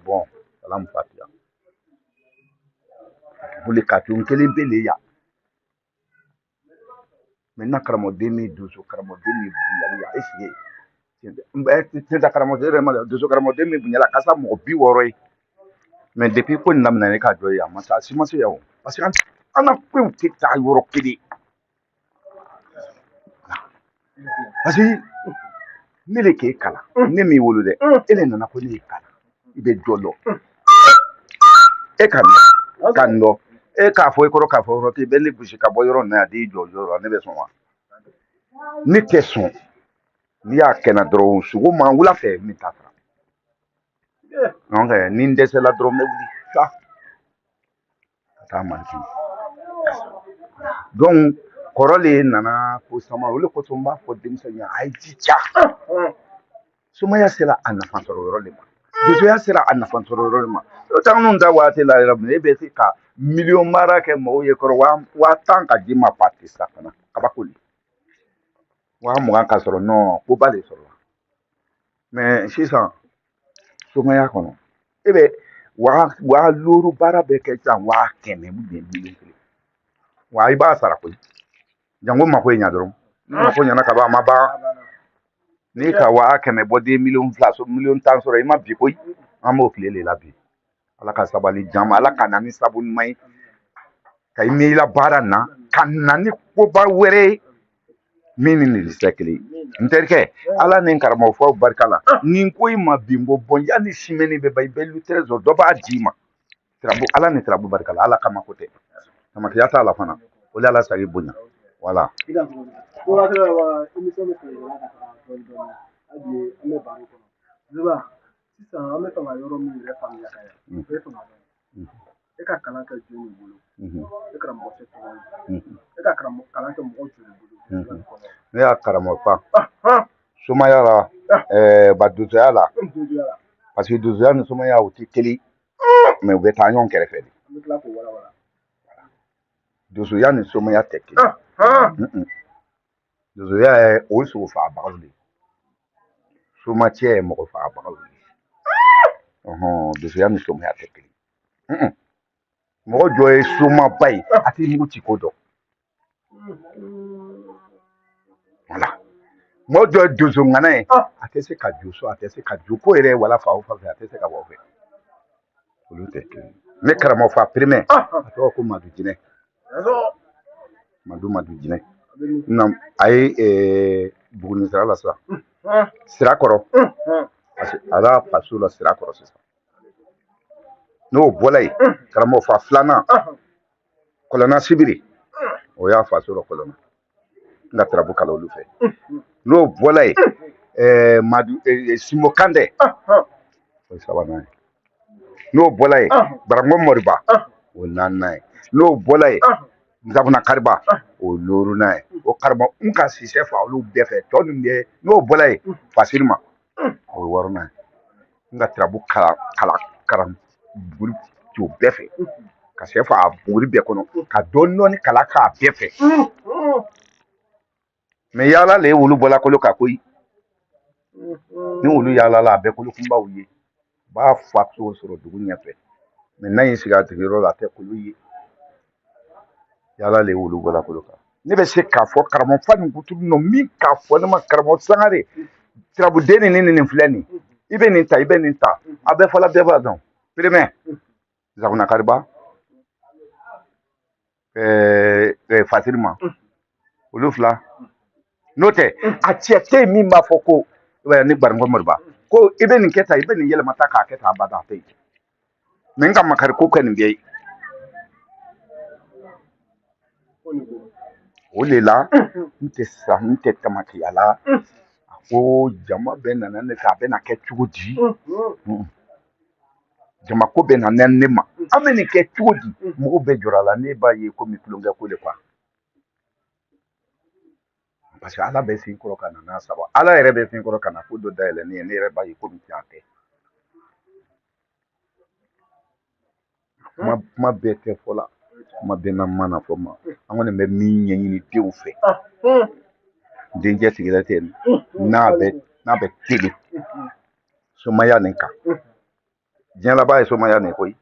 bon ala mu fatiya boli ka to n kelen bɛ le yan maintenant karamɔgɔden min donso karamɔgɔden min bonyali ya est-ce que karamɔgɔden yɛrɛ ma donso karamɔgɔden min bonyala a ka sa mɔgɔ 60 ye mais depuis ko nin daminɛ ne ka jɔ ye a ma se a si ma se yan o parce que an ka fɛnw tɛ taa yɔrɔ kelen parce que ne de k'e kalan ne m'i wolo dɛ e de nana ko ne y'i kalan i bɛ dɔ dɔn e ka nin dɔn e k'a fɔ i kɔrɔ k'a fɔ yɔrɔ k'i bɛ ne gosi ka bɔ yɔrɔ nin na yan t'i jɔ yɔrɔ ne bɛ sɔn wa ne tɛ sɔn n'i y'a kɛnɛ dɔrɔn sogo ma wula fɛ min t'a sara ni n dɛsɛla dɔrɔn n bɛ wuli ka taa mansin donc kɔrɔ le nana ko sama o de kosɔn n b'a fɔ denmisɛnnin ye a ye jija sumaya sera a nafa sɔrɔ yɔrɔ de ma dusuya sera a nafa sɔrɔ yɔrɔ ma o t'anw da waati la yɔrɔ min e bɛ se ka miliyɔn mara kɛ mɔgɔw ye kɔrɔ 10,000 ka di ma pati sa fana kabako 20,000 ka sɔrɔ non ko ba de sɔrɔ mais sisan somaya kɔnɔ e bɛ 500 baara bɛ kɛ sisan 100,000 miliyɔn 1 wa i b'a sara koyi jango mako ye ɲa dɔrɔn ni mako ɲana ka ban a ma ban n'i ka 100,000 bɔ den miliyɔn 2 so miliyɔn 10 sɔrɔ i ma bi koyi an b'o tile de la bi ala ka sabali jama ala ka na ni sabu ɲuman ye ka i mɛn i la baara na ka na ni koba wɛrɛ ye min ni nin tɛ kelen n terikɛ ala ni n karamɔgɔ fɔw barika la nin ko i ma bi n ko bɔn yanni simɛni bɛ ban i bɛ lutere sɔrɔ dɔ b'a d'i ma tirabu ala ni tirabu barika la ala kama ko tɛ samakiya t'a la fana o de ala sa i bonya voilà. Sisan an bɛ fɛ ka yɔrɔ min yɛrɛ faamuya ka ɲɛ o ye fanga dɔ ye e ka kalan kɛ jɔn bolo e karamɔgɔ tɛ tɔgɔ e ka kalan kɛ mɔgɔ joli bolo ne y'a karamɔgɔ fa sumaya la ba dusuya la parce que dusuya ni sumaya u tɛ kelen mais u bɛ taa ɲɔgɔn kɛrɛfɛ de an bɛ tila k'o walawala dusuya ni sumaya tɛ kelen dusuya ye o sogo fagabagaw de sumacɛ ye mɔgɔ fagabagaw de dusuya ni sumaya tɛ kelen mɔgɔ jɔ ye sumaba ye a tɛ mugu ci ko dɔn voilà mɔgɔ jɔ ye donso ŋana ye a tɛ se ka jo so a tɛ se ka jo ko yɛrɛ wala fa o fa fɛ a tɛ se ka bɔ fɛ olu tɛ kelen ne karamɔgɔ fa perimɛ a tɔgɔ ko madu jinɛ madu jinɛ a ye buguni sira la sisan sira kɔrɔ a b'a faso la sira kɔrɔ sisan n'o bɔla yen karamɔgɔ fa filanan kɔlɔnna sibiri o y'a faso la kɔlɔnna n ka tarabu kalan olu fɛ n'o bɔla yen simo kandɛ o ye sabanan ye n'o bɔla yen baranko moriba o ye naaninan ye n'o bɔla yen nzabuna kariba o ye lorunan ye o karamɔgɔ n ka sisɛ fa olu bɛɛ fɛ tɔ ninnu bɛ n'o bɔla yen fasirima o ye wɔɔrɔnan ye n ka tarabu kalan buguri o bɛɛ fɛ ka sɛ fa a buguri bɛɛ kɔnɔ ka dɔɔni kala k'a bɛɛ fɛ mais yaala le ye wulu bɔla kolo kan koyi ni wulu yaalala a bɛɛ kolo kunbaw ye b'a fa cogo sɔrɔ dugu ɲɛfɛ mais n'a y'i sigi a tigiyɔrɔ la a tɛ kolo ye yaala le ye wulu bɔla kolo kan ne bɛ se k'a fɔ karamɔgɔ fa nin kutubu nɔ min k'a fɔ ne ma karamɔgɔ sangare turabuden nin filɛ nin i bɛ nin ta i bɛ nin ta a bɛɛ fɔla bɛɛ b'a dɔn perimɛ zabuna kariba fasirima olu fila n'o tɛ a cɛ tɛ yen min b'a fɔ ko ni gbarinko moriba ko i bɛ nin kɛ tan i bɛ nin yɛlɛma ta k'a kɛ tan a bada a tɛ yen mais n ka makari ko kɛ nin bɛɛ ye o de la n tɛ tamakiya la a ko jama bɛ nana ne fɛ a bɛna kɛ cogo di jama ko bɛ na ne ma an bɛ nin kɛ cogo di mɔgɔw bɛ jɔrɔ a la ne b'a ye komi tulonkɛ ko de quoi parce que ala bɛ sen kɔrɔ ka na n'a saba ala yɛrɛ bɛ sen kɔrɔ ka na ko dɔ dayɛlɛ ne ye ne yɛrɛ b'a ye komi tiɲɛ tɛ kuma bɛɛ tɛ fɔ la kuma bɛɛ na mana fɔ ma an kɔni bɛ min ɲɛɲini denw fɛ denkɛ sigira ten n'a bɛ teli somaya nin kan diɲɛ laban ye somaya nin koyi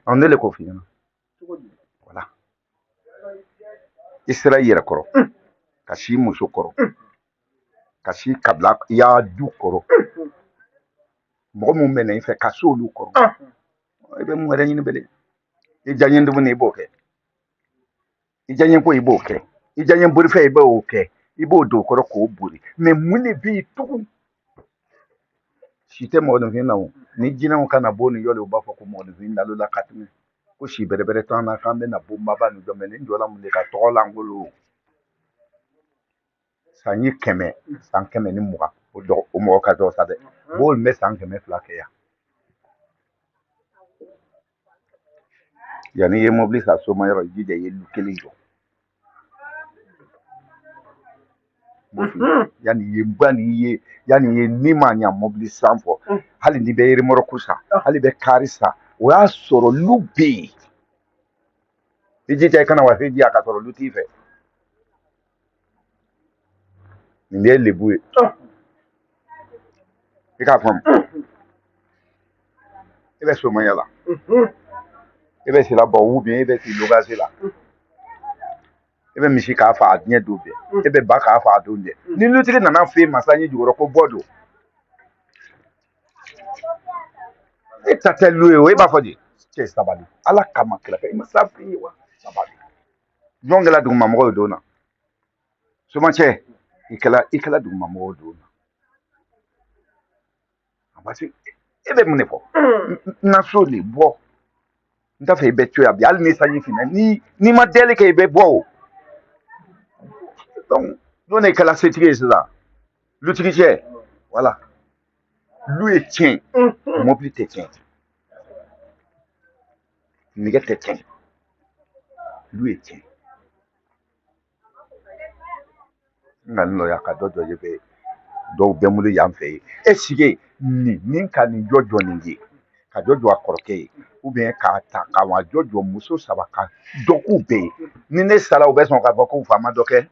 an ne le ko f'i ɲɛna voilà i sera i yɛrɛ kɔrɔ ka si muso kɔrɔ ka si kabila i y'a du kɔrɔ mɔgɔ minnu bɛ na i fɛ ka se olu kɔrɔ i bɛ mun wɛrɛ ɲini bilen i diyaɲɛ dumuni i b'o kɛ i diyaɲɛ ko i b'o kɛ i diyaɲɛ borifɛ i b'o kɛ i b'o don o kɔrɔ k'o bori mais mun de bɛ yen tugun si tɛ mɔgɔninfin na o ni jinɛw kana bɔ nin yɔrɔ la u b'a fɔ ko mɔgɔninfin nalola ka tɛmɛ ko si bɛrɛbɛrɛ t'an na k'an bɛna bonbaba nin dɔn mais nin jɔla mun de ka tɔgɔ langolo san 100 ni 20 o mɔgɔ ka dɔgɔ sa dɛ b'olu bɛ san 200 kɛ yan yanni i ye mobili san somayɔrɔ i jija i ye lu kelen jɔ yani ye bani ye ni ma nya mobile sanfo hali ni be remoro kusa hali be karisa o ya soro lubi ijite kana wa heji aka soro lutife ni lebu e ka fam e be so mayala e be sila bo wu bien e be si loga sila e be misi ka fa adnye do be e be ba ka fa do nde ni lutike nana fe masanyi jugoro ko bodo e tatelu e ba fodi che sabali ala kama kila ka masafi wa sabali jongela duguma mo do na so ma che ikala duguma mo do na abasi e be mune fo na so le bo nta fe be twa bi al ni sanyi fina ni ma dele ke be bo donc non e kala setike ça l'utile che voilà lui est tien mo plus te tien ni get te tien lui est tien ngalo ya ka dodo je be do be mu ya mfe e sige ni ka ni jojo ni ye ka jojo akoroke ou bien ka ta ka wa jojo muso sabaka doku be ni ne sala o be son ka ko fa ma doke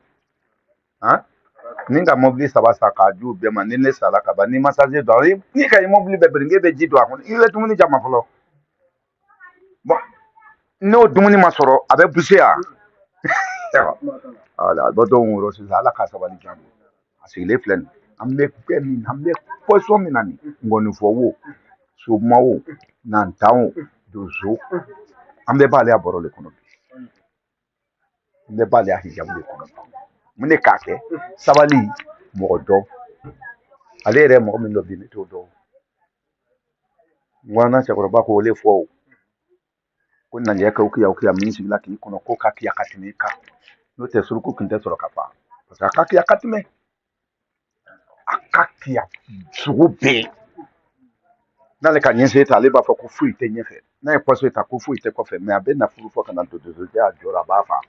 hein ni ka mobile saba saka ju be ma ni ne sala ka ba ni massage do ni ka mobile be bringe be ji do akon ile tumuni jama folo bon no dumuni masoro abe buse ya ala do do ngoro si ala ka sabali jamu asile flen ambe poison minani ngonu fowo so mawo nan tawo dozo ambe bale aboro le kono ambe bale ahijam le kono mune kake sabali modo ale re mo min lo bi to do wana cha ba ko le fo kunna ya ka ukiya min sigla ki kono ko ka kiya katimeka no te suruku kinte soro kapa parce que ka kiya katime akakia sugu na le ka nyense ta le ba fa ko fu ite nyefe na e poso ta ko fu ite ko fe me abe na furu fo kana to do ja jora ba fa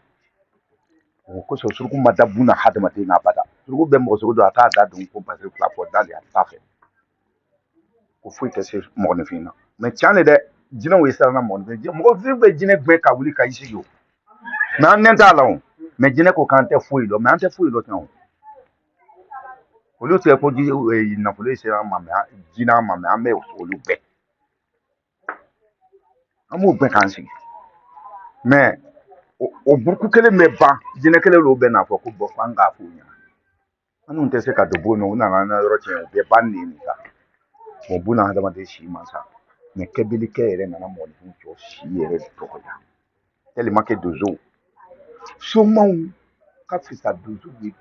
ko so suruku madabu na hadama te na bada suruku be mo suruku do ata da dun ko pa se fla po dali ata fe ko fu ite se mo ne fina me chane de jina we sara na mo ne mo fi be jine gbe ka wuli ka isi yo na nen ta la me jine ko kan te fu ilo me ante fu ilo tan olu te ko ji na police ma me jina ma me ame olu be amu be kan si mais o burku kele me ba jina kele lo be na fo ko bo fanga fu nya anu te se ka do bono na ro che be ban ni ta mo buna hada ma de shi ma sa me kebili ke ere na mo ni to shi ere to ko ya tele ma ke dozo so ma ka fi sa dozo bi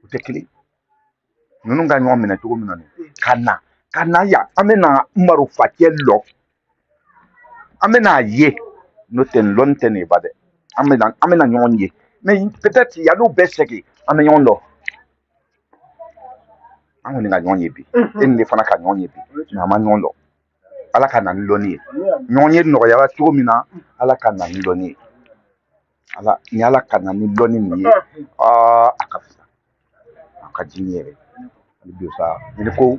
o te kele nunu ga nyo mena to mena ni kana ya amena maru fakello amena ye no ten lon ten e bade amena nyon ye mais peut-être il y a no beseki amena nyon lo amena ga nyon ye bi en le fana ka nyon ye bi na ma nyon lo ala ka na lo ni nyon ye no ya to mina ala ka na lo ni ala ni ala ka na lo ni akafisa akajiniere bi sa ni ko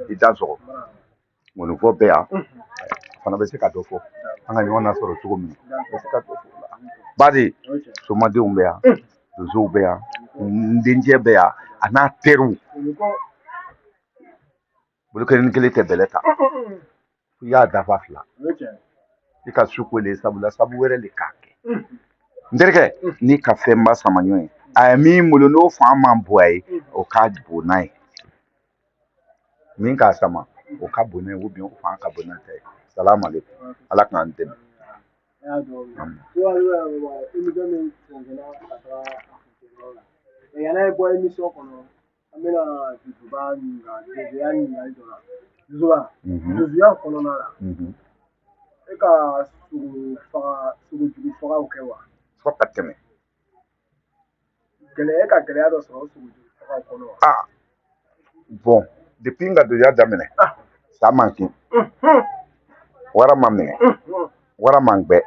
idazo mo no fo be a fana be se ka do fo anga ni wana soro tugo mi be se ka do fo badi so ma de umbe a zo be a ndinje be a ana teru bulu ken kele te beleta ya da fa fla ika suko le sabula sabu were le kake ndereke ni ka femba samanyo ami mulo no fa man boy o ka bu nai min ka sama o ka bu nai wo bi o fa ka bu nai salamu alaikum ala kan den yana boy emission kono amena tuba nga de yani nga idona zuwa kono na la e ka sugu jugu faga o kewa fo pateme gele ka gele ado so sugu jugu faga kono bon depuis nga do ya damene ça manque wara mamene wara mangbe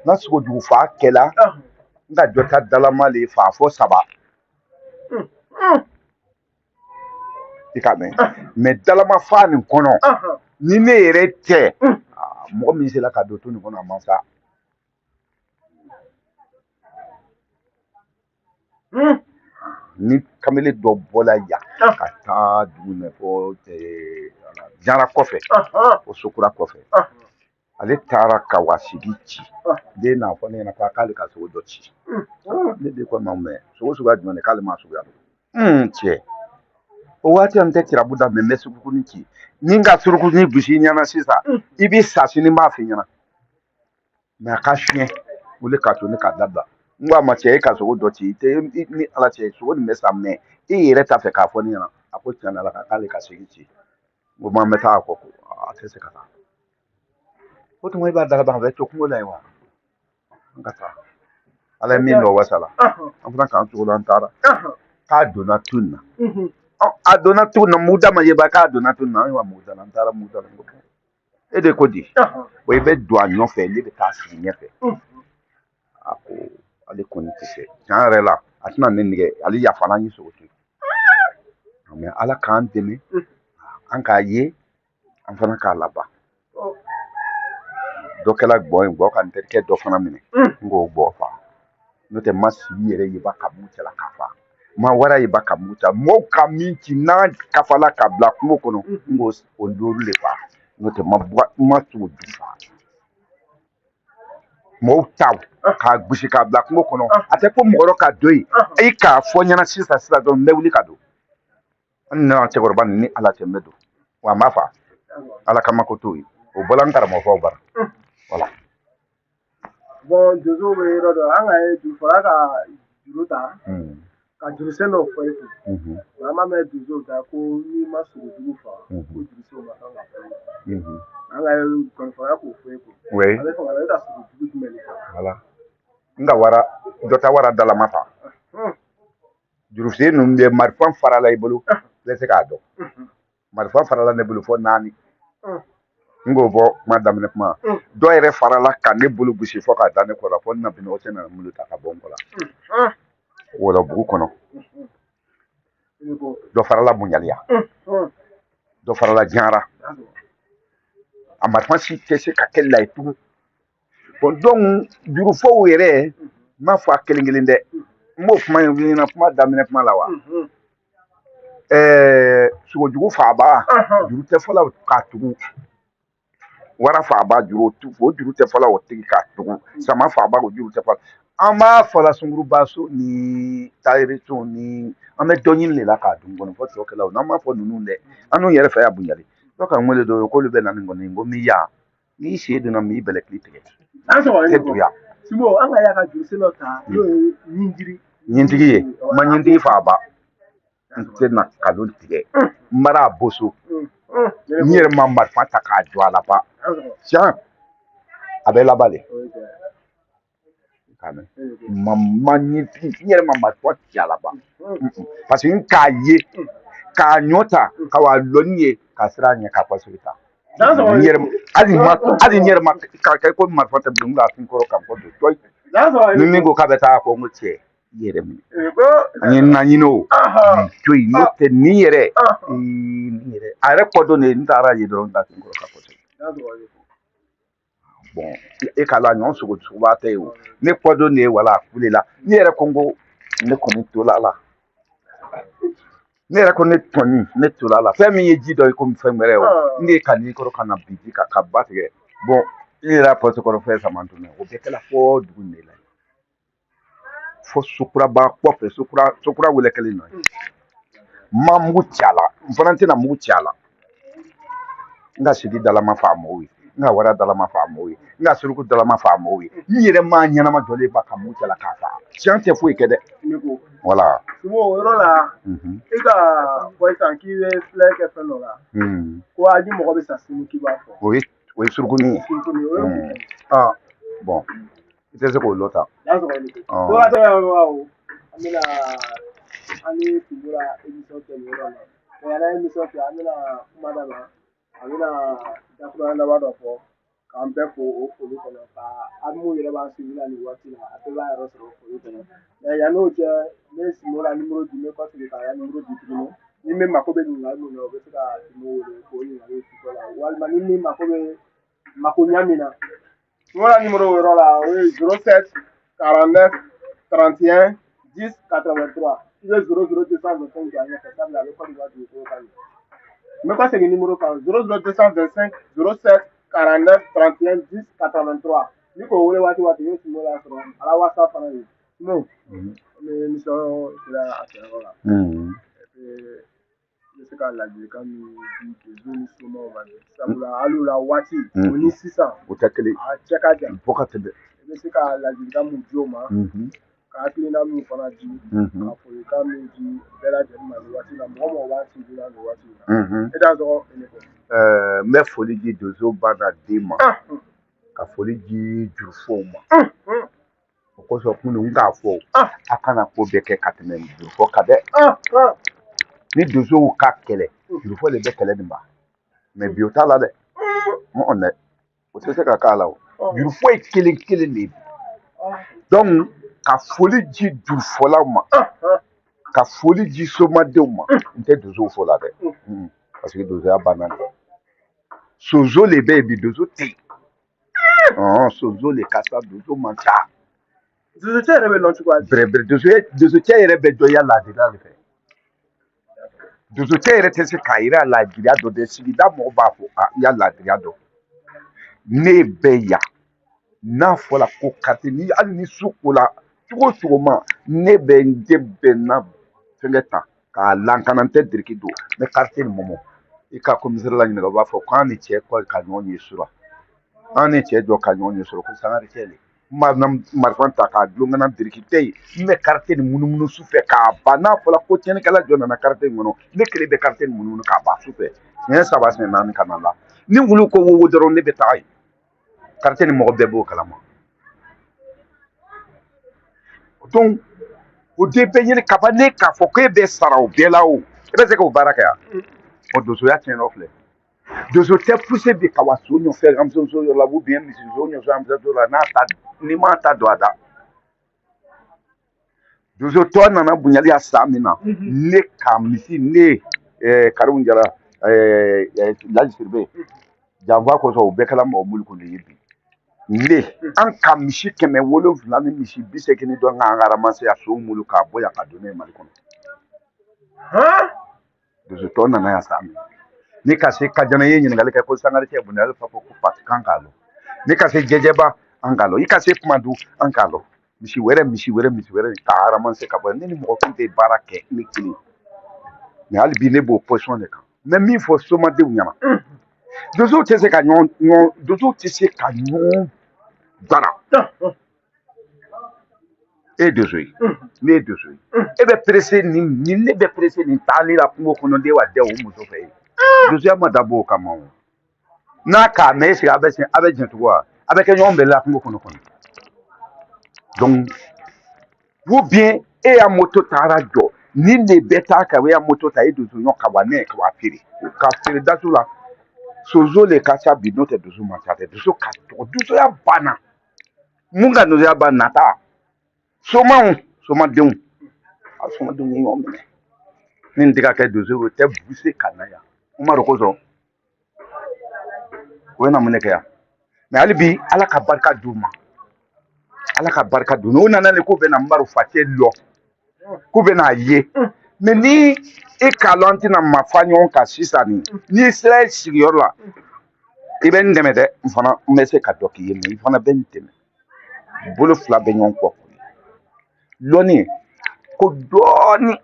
na sugu jugu fa kela nga jota dalama le fa fo saba I ka mɛn mais dalama fa nin kɔnɔ ni ne yɛrɛ tɛ mɔgɔ min sera ka don to nin kɔnɔ a man sa ni kamalen dɔ bɔla yan ka taa dugu min fɔ jara kɔfɛ o sokura kɔfɛ ale taara ka wasigi ci den n'a fɔ ne ɲɛna k'ale ka sogo dɔ ci ne de ko ma mɛn sogo suguya jumɛn k'ale ma suguya dɔn cɛ o waati an tɛ kirabu da mɛ n bɛ surukunin ci ni ka surukunin gosi ɲɛna sisan i bɛ sa sini n b'a f'i ɲɛna mɛ a ka fiɲɛ o de k'a to ne k'a dabila n ko a ma cɛ e ka sogo dɔ ci i tɛ ni ala cɛ sogo nin bɛ sa mɛ e yɛrɛ t'a fɛ k'a fɔ ne ɲɛna a ko tiɲɛ ala k'ale ka segin ci n ko maa n bɛ taa a kɔ a tɛ se ka taa o tuma i b'a dagaban a bɛ to kungo la yen wa n ka taa ala ye min dɔn wasala an fana k'an cogo la an taara k'a donna tun na a donna tun na muda ma ye ba k'a donna tun na an wa muda la an taara muda la e de ko di o i bɛ don a ɲɔfɛ ne bɛ taa sigi ɲɛfɛ a ko ale kɔni tɛ se tiɲɛ yɛrɛ la a tɛna ne nɛgɛ ale yafala an ye sogo to mɛ ala k'an dɛmɛ an k'a ye an fana k'a laban dɔ kɛla gbɔ in gbɔ ka n terikɛ dɔ fana minɛ n k'o gbɔ fa n'o tɛ ma sigi yɛrɛ ye ba ka mun cɛla k'a fa ma wɛrɛ ye ba ka mun cɛ mɔgɔw ka min ci n'a kafala ka bila kungo kɔnɔ n k'o o dolu de fa n'o tɛ ma sogo ju fa mɔgɔw taw k'a gosi k'a bila kungo kɔnɔ a tɛ ko mɔgɔ ka don yen i k'a fɔ ɲɛna sisan dɔrɔn n bɛ wuli ka don an nana cɛkɔrɔba ni ala cɛ n bɛ don wa n b'a fa ala kama ko t'o ye o bɔla n karamɔgɔw bara voilà. Bon Jojo bɛ yɔrɔ dɔ an ka ye juru fara ka juru ta ka jurusɛn dɔ fɔ e kun an b'a mɛn Jojo da ko n'i ma sogo jugu faga ko jurusɛn ma kan ka fɔ e kun an ka ye kɔnifaya k'o fɔ e kun ale fanga ale ka sogo jugu jumɛn de faga voilà n ka wara dɔ ta wara dalama fa jurusɛn ninnu bɛ marifa farala i bolo bɛ se k'a dɔn marifa farala ne bolo fɔ 4 n k'o fɔ kuma daminɛ kuma dɔ yɛrɛ farala ka ne bolo gosi fɔ k'a da ne kɔ la fɔ ne na bin o cɛ nana n bolo ta ka bɔ n kɔ la wɔlɔbugu kɔnɔ dɔ farala muɲaliya dɔ farala jara a marifa si tɛ se ka kɛ layi tugun bon donc jurufɔw yɛrɛ n m'a fɔ a kelen kelen dɛ n b'o kuma in ɲɛna kuma daminɛ kuma la wa sogojugu faaba juru tɛ fɔla k'a tugun wara faaba juru o juru tɛ fɔla o tigi k'a tugun sama faaba o juru tɛ fɔla an b'a fɔla sungurubaso ni tayiriso ni an bɛ dɔ ɲini de la k'a dun kɔni fɔ tɔkɛlaw n'an m'a fɔ ninnu dɛ an n'u yɛrɛ fɛ yan bunyali dɔ ka n wele dɔ ye k'olu bɛ na nin kɔni n ko mi ya n'i sen donna min i bɛlɛkili tigɛ tɛ duya Sibo an ka y'a ka jurusɛn dɔ ta n'o ye ɲintigi ye ma ɲintigi faaba n tɛ na kalon tigɛ n mara boso n yɛrɛ ma marifa ta k'a jɔ a la ba tiɲɛ a bɛ laban de ma ɲintigi n yɛrɛ ma marifa ci a la ba parce que n k'a ye k'a ɲɔ ta ka wa lɔnni ye ka sira a ɲɛ k'a pasiri ta hali n yɛrɛ ma k'a kɛ ko marifa tɛ bolo n b'a kun kɔrɔ ka n kɔ don tɔyi ni min ko k'a bɛ taa ko n ko cɛ i yɛrɛ minɛ an ye na ɲini o to yen n'o tɛ nin yɛrɛ a yɛrɛ kɔ don de n taara ye dɔrɔn n t'a kun kɔrɔ ka kɔsɛbɛ bon e k'a la ɲɔ sogo suguba tɛ yen o ne kɔ don de ye wala kule la ne yɛrɛ ko n ko ne kɔni tola la ne yɛrɛ ko ne tɔni ne tola la fɛn min ye ji dɔ ye komi fɛn wɛrɛ o ne ye ka n'i kɔrɔ ka na bi ji ka ba tigɛ bon e yɛrɛ y'a pɔsi kɔrɔ fɛn sama tun o bɛɛ kɛla fɔ dugu de la fo sukuraba kɔfɛ sukura wele kelen nɔ ma mugu ci a la n fana tɛna mugu ci a la n ka sigi dalama fa mɔgɔw ye n ka wara dalama fa mɔgɔw ye n ka suruku dalama fa mɔgɔw ye n yɛrɛ maa ɲɛnama jɔlen ba ka mugu ci a la k'a fa tiɲɛ tɛ foyi kɛ dɛ voilà Sibo o yɔrɔ la i ka fɔ sisan k'i bɛ filɛ kɛ fɛn dɔ la ko aji mɔgɔ bɛ sa sini k'i b'a fɔ o ye surukunin ye bon i tɛ se k'o lɔ ta waati yɔrɔ an bɛna an ni Tunkara émission kɛ nin yɔrɔ la an émission kɛ an bɛna kuma da la a bɛna dakuruɲɛ laban dɔ fɔ k'an bɛɛ fo o foli kɔnɔ ka an mun yɛrɛ b'an suivi la nin waati la a bɛɛ b'a yɛrɛ sɔrɔ foli kɔnɔ yann'o cɛ ne Simo la nimoro di n bɛ kɔsegin k'a ka nimoro di tuguni ni min mako bɛ ɲininkali min na o bɛ se ka Simo wele k'o ɲininkaliw kɛ la walima ni min mako bɛ makoɲɛ min na Simo la nimoro o yɔrɔ la o ye 07 49 31 10 83 i bɛ 00225 jɔ a ɲɛfɛ sabula a bɛ Côte d'Ivoire dugukolo kan n bɛ kɔsegin nimoro kan 00225 07 49 31 10 83 ni k'o wele waati waati i bɛ Simo la sɔrɔ ala wasa fana ye Simo n bɛ émission sera a kɛyɔrɔ la n bɛ se ka ladilikan min di donso ni somɔgɔw ma sabula hali o la waati o ni sisan o tɛ kelen a cɛ ka jan fo ka tɛmɛ i bɛ se ka ladilikan min di o ma ka hakilina min fana di ka folikan min di bɛɛ lajɛlen ma nin waati la mɔgɔ mɔgɔ b'a suivi la nin waati la e t'a sɔrɔ ne fɛ n bɛ foli di donso bana den ma ka foli di jurufow ma o kosɔn kunun n k'a fɔ a kana ko bɛɛ kɛ ka tɛmɛ jurufɔ kan dɛ ni donsow ka kɛlɛ jurufɔ de bɛ kɛlɛ nin ban mɛ bi o t'a la dɛ dɛ o tɛ se ka k'a la o jurufɔ ye kelen kelen de ye donc ka foli di jurufɔlaw ma ka foli di somadenw ma n tɛ donsow fɔ la dɛ parce que donsoya banna dɛ sozo le bɛ yen bi donso tɛ yen sozo le ka sa donso man ca donso cɛ yɛrɛ bɛ lɔn cogoya di bɛrɛbɛrɛ donso cɛ yɛrɛ bɛ dɔ ya laadiriya de fɛ donso cɛ yɛrɛ tɛ se k'a yira laadiriya dɔ dɛ sigida mɔgɔ b'a fɔ ya laadiriya dɔ ne bɛ yan n'a fɔra ko kati ni hali ni su ko la cogo o cogo ma ne bɛ n den bɛɛ na fɛnkɛ ta k'a lakana n tɛ diriki don n bɛ quartier nin mɔmɔ i ka commissaire la ɲininka u b'a fɔ k'an ni cɛ ka ɲɔgɔn ye sura an ni cɛ jɔ ka ɲɔgɔn ye sɔrɔ ko sangare cɛ le marifa ta k'a dulon kana biriki tɛ yen n bɛ quartier nin munumunu su fɛ k'a ban n'a fɔra ko tiɲɛnikɛla jɔ nana quartier nin kɔnɔ ne kelen bɛ quartier nin munumunu k'a ban su fɛ siɲɛ 3 siɲɛ 4 ka na la ni wulu ko wowo dɔrɔn ne bɛ taga yen quartier nin mɔgɔ bɛɛ b'o kalama donc o den bɛɛ ɲini kaba ne k'a fɔ ko e bɛ sara o bɛɛ la o e bɛ se k'o baara kɛ yan o donsoya tiɲɛna filɛ donso tɛ poussé bi ka wa so ɲɔfɛ amuso yɔrɔ la ou bien misi so ɲɔfɛ amuso la n'a ta ni m'a ta don a da donso tɔ nana bonyali ya san min na ne ka misi ne Karimu Jara Laji Siribe janfa kosɔn o bɛɛ kɛla mɔgɔ muliku de ye bi ne an ka misi 700 ni misi 80 dɔn k'an ka ramasser a so mulu k'a bɔ yan ka don ne ye Mali kɔnɔ donso tɔ nana yan san min ni ka se Kajana ye ɲininkali kɛ ko Sangare cɛ bonde ale fa ko pati kan k'a lɔ ni ka se Jɛjɛba an k'a lɔ i ka se Kumadu an k'a lɔ misi wɛrɛ k'a ramasser ka bɔ ne ni mɔgɔ kun tɛ baara kɛ ne kelen mais hali bi ne b'o position de kan mais min fɔ somadenw ɲɛna donsow tɛ se ka ɲɔgɔn bara e donso ye ne ye donso ye e bɛ pressé ni ne bɛ pressé nin taali la kungo kɔnɔ de wa dɛ o muso fɛ yen donsoya ma dabɔ o kama o n'a k'a mɛn est-ce que a bɛ jɛn tugun wa a bɛ kɛ ɲɔgɔn bɛɛ la kungo kɔnɔ kɔni donc ou bien e ya moto taara jɔ ni de bɛ taa ka e ya moto ta e donso ɲɔ ka wa ne ka wa feere ka feere datu la sozo le ka ca bi n'o tɛ donso man ca dɛ donso ka dɔgɔ donsoya banna mun ka donsoya ban nata somadenw a somadenw ye ɲɔgɔn minɛ ni nin tɛ ka kɛ donso o tɛ buse ka na yan Umaru kosɔn o ye na mun de kɛ yan mais hali bi Ala ka barika d'u ma Ala ka barika d'u o nana le k'u bɛna Umaru face lɔ k'u bɛna ye mais ni e k'a lɔ an tɛna marifa ɲɔgɔn kan sisan nin n'i sera sigiyɔrɔ la i bɛ n dɛmɛ dɛ n fana n bɛ se ka dɔ k'i ye mais i fana bɛ n dɛmɛ bolo fila bɛ ɲɔgɔn kɔ lɔnni ko dɔɔni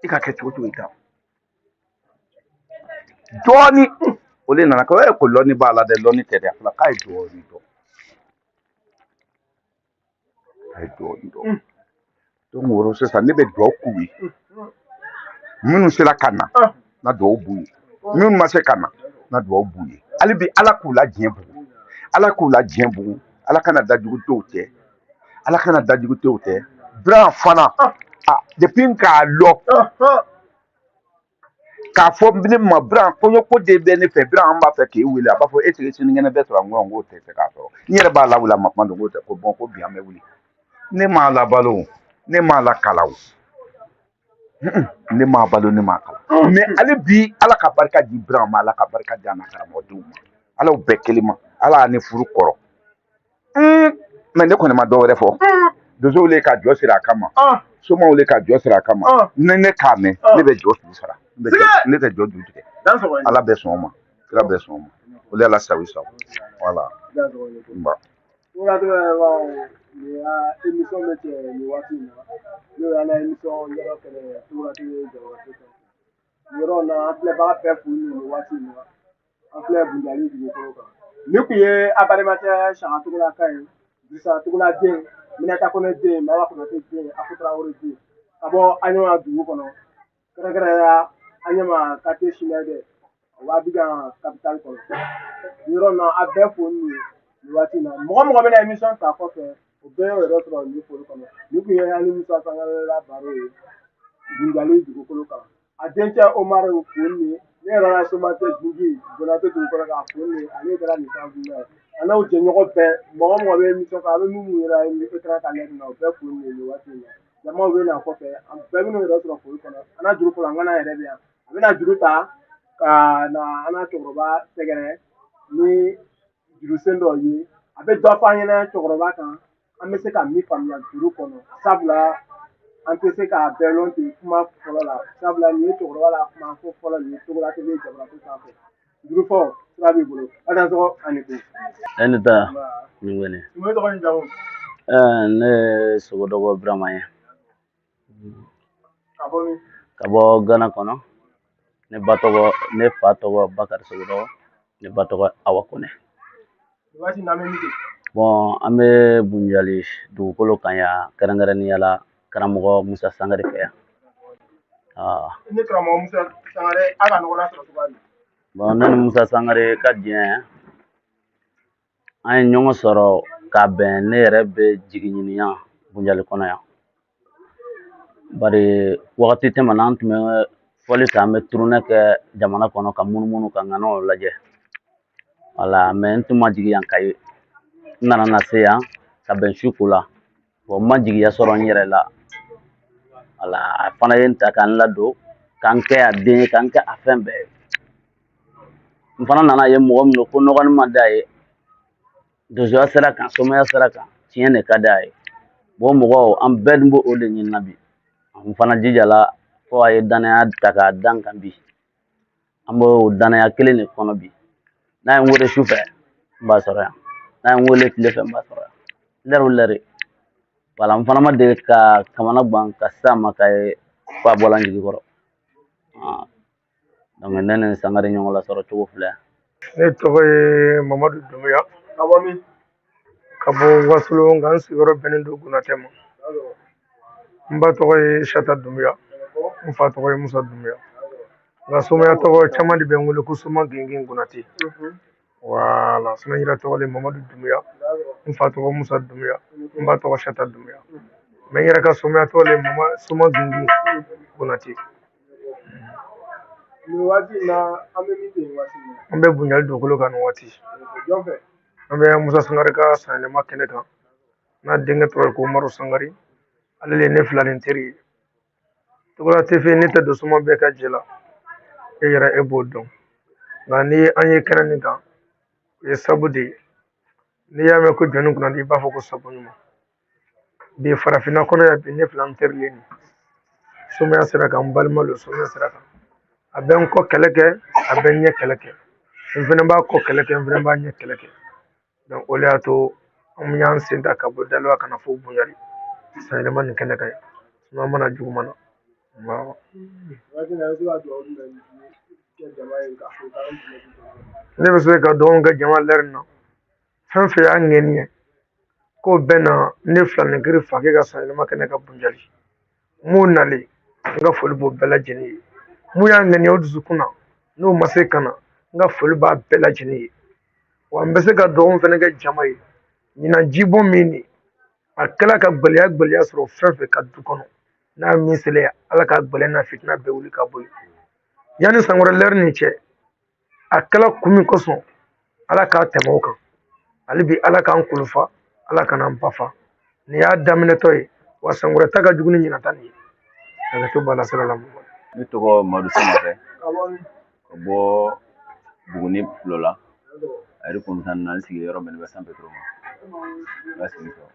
i ka kɛ cogo cogo i kan dɔɔni o de nana ko ko lɔnni b'a la dɛ lɔnni tɛ dɛ a fɔra k'a ye dɔɔni dɔn donc o yɔrɔ sisan ne bɛ dugawu k'u ye minnu sera ka na na dugawu b'u ye minnu ma se ka na na dugawu b'u ye hali bi Ala k'u la diɲɛ bugu Ala k'u la diɲɛ bugu Ala kana dajugu t'o cɛ Ala kana dajugu t'o cɛ Bran fana depuis k'a lɔ k'a fɔ ne ma Biran kɔɲɔko de bɛ ne fɛ Biran an b'a fɛ k'i wele a b'a fɔ sinikɛnɛ bɛ sɔrɔ n ko tɛ se k'a sɔrɔ n yɛrɛ b'a lawuli a ma kuma dɔn ko tɛ ko ko bi an bɛ wuli ne m'a labalo ne m'a lakala o ne m'a balo ne m'a kala mais ale bi Ala ka barika di Biran ma Ala ka barika di an na karamɔgɔdenw ma Ala bɛɛ kelen ma Ala y'a ni furu kɔrɔ mais ne kɔni ma dɔ wɛrɛ fɔ donso wele ka jɔ siri a kama soma wele ka jɔ siri a kama ne k'a mɛn ne bɛ jɔ su sara ne tɛ jɔ du tigɛ Ala bɛ sɔn o ma kira bɛ sɔn o ma o de Ala sago i sago voilà ba émission bɛ cɛ nin waati in na n'o y'an ka émission yɔrɔ kɛnɛ Togola TV Jabara sisan yɔrɔ na an filɛbaga bɛɛ fo nin waati in na an filɛ Bunjali dugukolo kan nin kun ye a balimakɛ Sanga Togola ka ye Dirisa Togola den Minata Kone den Maba Konate den Afo Tarawele den ka bɔ Agnama dugu kɔnɔ kɛrɛnkɛrɛnnenya Agnama quartier Chimɛdɛ Wabidjan capitale kɔnɔ nin yɔrɔ na a bɛɛ fo nin waati in na mɔgɔ mɔgɔ bɛna émission ta kɔfɛ o bɛɛ y'o yɛrɛ sɔrɔ nin foro kɔnɔ nin kun ye ani Musa Sangare la baro ye Bunjali dugukolo kan a dencɛ Omaru fo nin ne yɛrɛ la Somakɛ Jingi Konate dugukolo kan fo nin ale kɛra nin sanfɛ a n'aw jɛɲɔgɔn bɛɛ mɔgɔ mɔgɔ bɛ émission kan a bɛ minnu yɛrɛ écran kan net na o bɛɛ fo nin waati in na jamaw bɛ na kɔfɛ an bɛɛ bɛn'o yɛrɛ sɔrɔ foro kɔnɔ an n'a juru fɔlɔ an kana yɛrɛ bɛ yan a bɛna juru ta ka na an n'a cɛkɔrɔba sɛgɛrɛ ni jurusen dɔ ye a bɛ dɔ fɔ an ɲɛna cɛkɔrɔba kan an bɛ se ka min faamuya juru kɔnɔ sabula an tɛ se k'a bɛɛ lɔn ten kuma fɔlɔ la sabula nin ye cɛkɔrɔba la kuma fɔ fɔlɔ nin ye Togola TV Jabara sanfɛ juru fɔ sira b'i bolo a ka sɔrɔ ani ko. E ni ta ni wele. Tuma tɔgɔ ni jamu. Ne Sogodogo Birama ye. Ka bɔ min? Ka bɔ Gana kɔnɔ. Ne fa tɔgɔ Bakari Sogodogo. Ne ba tɔgɔ Awa Kone. Waati na min kɛ. Bon an bɛ Bunjali dugukolo kan yan kɛrɛnkɛrɛnnenya la karamɔgɔ Musa Sangare fɛ yan. Ni karamɔgɔ Musa Sangare a ka ɲɔgɔn sɔrɔ cogoya min. Bon ne ni Musa Sangare ka diɲɛ an ye ɲɔgɔn sɔrɔ ka bɛn ne yɛrɛ bɛ jigin ɲiniya Bunjali kɔnɔ yan. Bari wagati tɛmɛna an tun bɛ fɔli kɛ an bɛ turunɛ kɛ jamana kɔnɔ ka munumunu ka ŋanaw lajɛ. Wala mais n tun ma jigin yan Kayi. N nana na se yan ka bɛn su ko la. Bon n ma jigiya sɔrɔ n yɛrɛ la. Wala a fana ye n ta k'an ladon k'an kɛ a den ye k'an kɛ a fɛn bɛɛ ye. N fana nana ye mɔgɔ min don ko nɔgɔnin ma d'a ye. Donsoya sira kan somaya sira kan tiɲɛ de ka d'a ye. Bon mɔgɔw an bɛɛ dun b'o de ɲini na bi. N fana jijala fo a ye danaya ta k'a dan kan bi. An b'o danaya kelen de kɔnɔ bi. N'a ye n wele su fɛ n b'a sɔrɔ yan. N'a ye n wele tile fɛ n b'a sɔrɔ yan. Lɛri o lɛri. Wala n fana ma deli ka kamana gan ka s'a ma ka ye fo a bɔla n jigi kɔrɔ. Donc ne ni Sangare ɲɔgɔn lasɔrɔ cogo filɛ. Ne tɔgɔ ye Mamadu Dunbuya. Ka bɔ min? Ka bɔ Wasolo nka n sigiyɔrɔ bɛnnen don Konatɛ ma. N ba tɔgɔ ye Sata Dunbuya. N fa tɔgɔ ye Musa Dunbuya. Nka somaya tɔgɔ caman de bɛ n wele ko Soma Gengin Konate. Voilà, Soma yɛrɛ tɔgɔ ye Mamadu Dunbuya. N fa tɔgɔ Musa Dunbuya. N ba tɔgɔ Sata Dunbuya. Mais n yɛrɛ ka somaya tɔgɔ ye Soma Gengin Konate. Nin waati na an bɛ min kɛ nin waati in na. An bɛ Bunjali dugukolo kan nin waati. Jɔn fɛ? An bɛ Musa Sangare ka sanyɛlɛma kɛnɛ kan. N'a denkɛ tɔgɔ ye ko Umaru Sangare. Ale de ye ne filanin teri ye. Togola TV ne tɛ don Soma bɛɛ ka jɛ la. E yɛrɛ e b'o dɔn. Nka ni an ye kɛnɛ nin kan o ye sabu de ye. N'i y'a mɛn ko jɔnni kunnadi i b'a fɔ ko sabu ɲuman. Bi farafinna kɔnɔ yan bi ne filanin teri ye nin. Somaya sira kan n balima don somaya sira kan. A bɛ n kɔ kɛlɛ kɛ a bɛ n ɲɛ kɛlɛ kɛ. N fana b'a kɔ kɛlɛ kɛ n fana b'a ɲɛ kɛlɛ kɛ. Donc o de y'a to an y'an sen ta ka bɔ Daloya ka na fo Bunjali. Sanyɛlɛma nin kɛnɛ kan yan. Sinon an mana juguman na. Awɔ. Ne bɛ se ka dɔgɔnw kɛ jama lɛri na. Fɛn fɛn y'a ŋɛni ye k'o bɛ na ne filanin kiri fakɛ ka sanyɛlɛma kɛnɛ ka Bunjali. Mun nalen n ka foli b'o bɛɛ lajɛlen ye. Mun y'a ŋɛni o dusukun na n'o ma se ka na n ka foli b'a bɛɛ lajɛlen ye. Wa n bɛ se ka dɔgɔnw fana kɛ jama ye. Ɲinan jibɔn min nin a kɛla ka gbɛlɛya sɔrɔ fɛn fɛn ka du kɔnɔ n'a min selen Ala ka gbɛlɛya n'a fitina bɛɛ wuli ka bɔ yen. yani san wɛrɛ lɛri ni cɛ a kɛla kun min kosɔn ala k'a tɛmɛ o kan hali bi ala k'an kulufa ala kan'an bafa nin y'a daminɛtɔ ye wa san wɛrɛ ta ka jugu ni ɲinata nin ye hakɛ to bala sira la Ne tɔgɔ Madu Samakɛ ka bɔ Buguni Fulo la a yɛrɛ kun tan na n sigi yɔrɔ bɛnnen bɛ San Petro ma n ka sigi sɔrɔ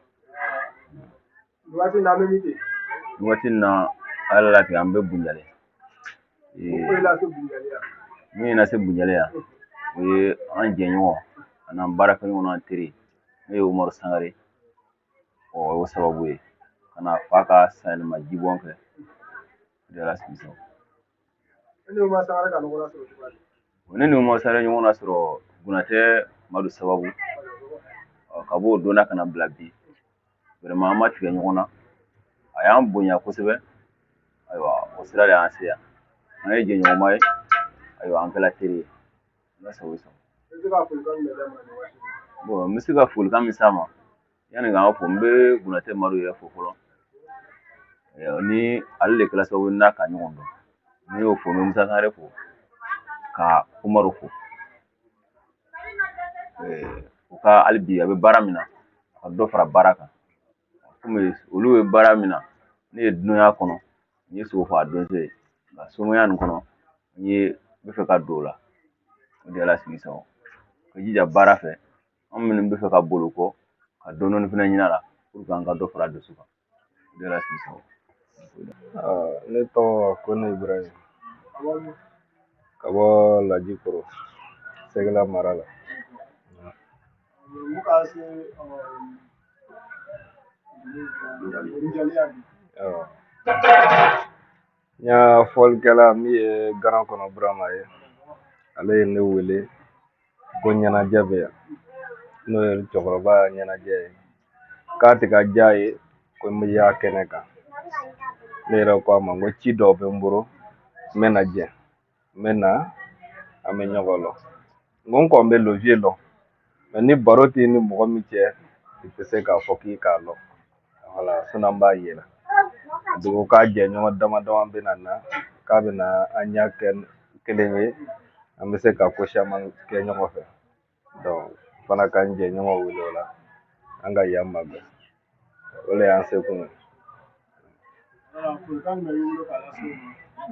waati na bɛ min ten waati na ala la kɛ an bɛ Bunjali min na se Bunjali yan o ye an jɛɲɔgɔn an'an baarakɛɲɔgɔn n'an teri ne ye Umaru Sangare o y'o sababu ye ka na fa ka sayɛlɛma jibɔn fɛ de la sigi sɔrɔ ne ni Umaru Sangare ɲɔgɔn na sɔrɔ Gunatɛ Madu sababu ka b'o donna ka na bila bi vraiment an ma tigɛ ɲɔgɔn na a y'an bonya kosɛbɛ ayiwa o sira de y'an se yan an ye jɛɲɔgɔnma ye ayiwa an kɛla teri ye ala sago sɔrɔ bon n bɛ se ka folikan min s'a ma yani k'an fɔ n bɛ Gunatɛ Madu yɛrɛ fo fɔlɔ ni ale de kɛla sababu n'a ka ɲɔgɔn dɔn ne y'o fɔ n bɛ Musa Sangare fo ka Umaru fo u ka hali bi a bɛ baara min na a ka dɔ fara baara kan komi olu ye baara min na ne ye dunuya kɔnɔ n ye sogo faga donso ye nka somaya nin kɔnɔ n bɛ fɛ ka don o la o de la sigi sɔrɔ ka jija baara fɛ an minnu bɛ fɛ ka bolo kɔ ka dɔɔni fana ɲini a la pour que an ka dɔ fara dusu kan o de la sigi sɔrɔ ne tɔgɔ Kone Ibrahim ka bɔ Lajikɔrɔ Sɛgɛla mara la n y'a fɔlikɛla min ye Garan Kɔnɔ Burama ye ale ye ne wele ko ɲɛnajɛ bɛ yan n'o ye cɛkɔrɔba ɲɛnajɛ ye k'a tɛ ka diya ye ko n bɛ y'a kɛnɛ kan ne yɛrɛ ko a ma n ko ci dɔw bɛ n bolo n bɛ na jɛ n bɛ na an bɛ ɲɔgɔn lɔ n ko n kɔni bɛ lozier lɔ mɛ ni baro tɛ ni mɔgɔ min cɛ i tɛ se k'a fɔ k'i k'a lɔ voilà sinon an b'a yela dugu k'a jɛɲɔgɔn dama dama bɛ na k'a bɛ na an ɲɛ kɛ kelen ye an bɛ se ka ko caman kɛ ɲɔgɔn fɛ donc fana ka n jɛɲɔgɔn wele o la an ka yan ma bɛn o de y'an sekun ye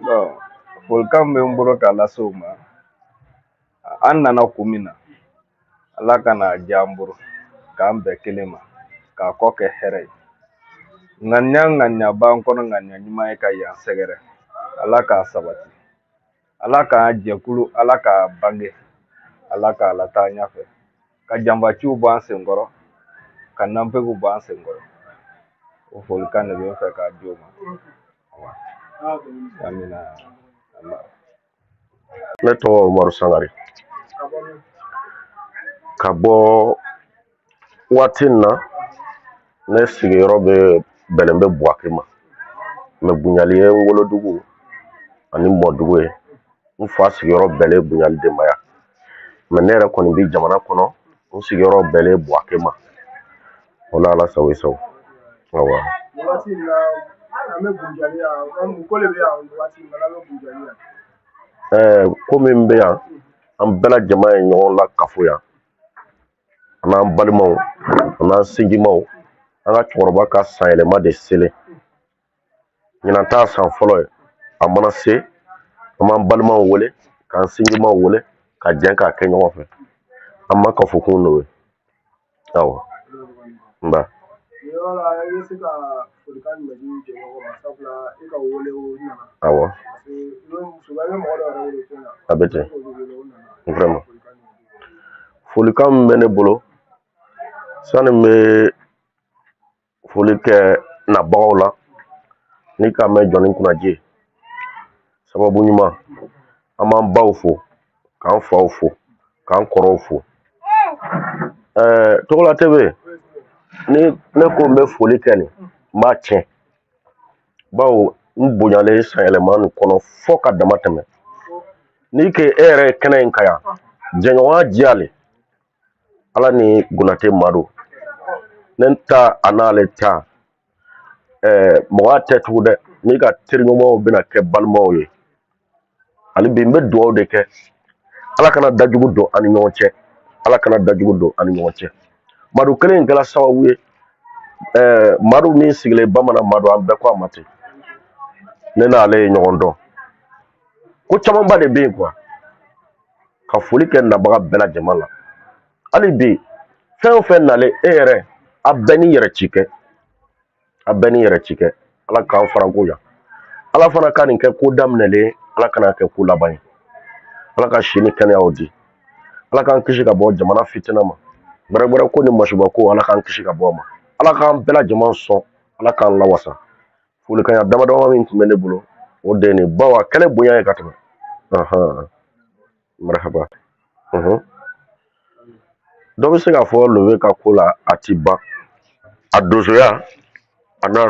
bon folikan bɛ n bolo k'a lase u ma an nana kun min na ala ka n'a diya an bolo k'an bɛn kelen ma k'a kɔ kɛ hɛrɛ ye ŋaniya b'an kɔnɔ ŋaniya ɲuman ye ka yan sɛgɛrɛ ala k'a sabati ala k'an jɛkulu ala k'a bange ala k'a lataa ɲɛfɛ ka janbaciw b'an senkɔrɔ ka nanpegiw b'an senkɔrɔ o folikan de bɛ n fɛ k'a di o ma amina ne tɔgɔ Umaru Sangare ka bɔ waati in na ne sigiyɔrɔ bɛnnen bɛ Buwake ma mɛ Bunjali ye n wolodugu ani mɔdugu ye n fa sigiyɔrɔ bɛnnen Bunjali de ma yan mɛ ne yɛrɛ kɔni bɛ jamana kɔnɔ n sigiyɔrɔ bɛnnen Buwake ma o la ala sago i sago awɔ ko min bɛ yan an bɛɛ lajɛlen ye ɲɔgɔn la kafo yan an'an balimaw an'an sinjimaw an ka cɛkɔrɔba ka sanyɛlɛma de selen ɲinan t'a san fɔlɔ ye a mana se an b'an balimaw wele k'an sinjimaw wele ka jɛn k'a kɛ ɲɔgɔn fɛ an ma kafo kun n'o ye awɔ nba awɔ a bɛ ten vraiment folikan min bɛ ne bolo sani n bɛ foli kɛ nabagaw la ni k'a mɛn jɔnni kunnaji sababu ɲuman an b'an baw fo k'an faw fo k'an kɔrɔw fo Togola TV ni ne ko n bɛ foli kɛ nin n b'a tiɲɛ bawo n bonyalen sanyɛlɛma nin kɔnɔ fɔ ka dama tɛmɛ n'i kɛ e yɛrɛ ye kɛnɛ in ka yan jɛɲɔgɔnya diyale ala ni Gunatɛ Madu ne ta a n'ale ta mɔgɔ tɛ tugu dɛ n'i ka teri ɲumanw bɛna kɛ balimaw ye hali bi n bɛ dugawu de kɛ ala kana dajugu don ani ɲɔgɔn cɛ ala kana dajugu don ani ɲɔgɔn cɛ madu kelen in kɛra sababu ye madu min sigilen bamanan madu an bɛɛ ko a ma ten ne n'ale ye ɲɔgɔn dɔn ko camanba de bɛ yen quoi ka foli kɛ nabaga bɛɛ lajɛlen la hali bi fɛn o fɛn nalen e yɛrɛ a bɛɛ ni yɛrɛ ci kɛ a bɛɛ ni yɛrɛ ci kɛ ala k'an faranko yan ala fana ka nin kɛ ko daminɛlen ala kana kɛ ko laban ye ala ka si ni kɛnɛyaw di ala k'an kisi ka bɔ jamana fitina ma gbɛrɛgbɛrɛ ko ni masuba ko ala k'an kisi ka bɔ a ma ala k'an bɛɛ lajɛlen sɔn ala k'an lawasa folikan ya dama dama min tun bɛ ne bolo o de ye nin bawa kɛlɛ bonya ye ka tɛmɛ marhaba dɔ bɛ se k'a fɔ lobe ka ko la a ti ban a donsoya a n'a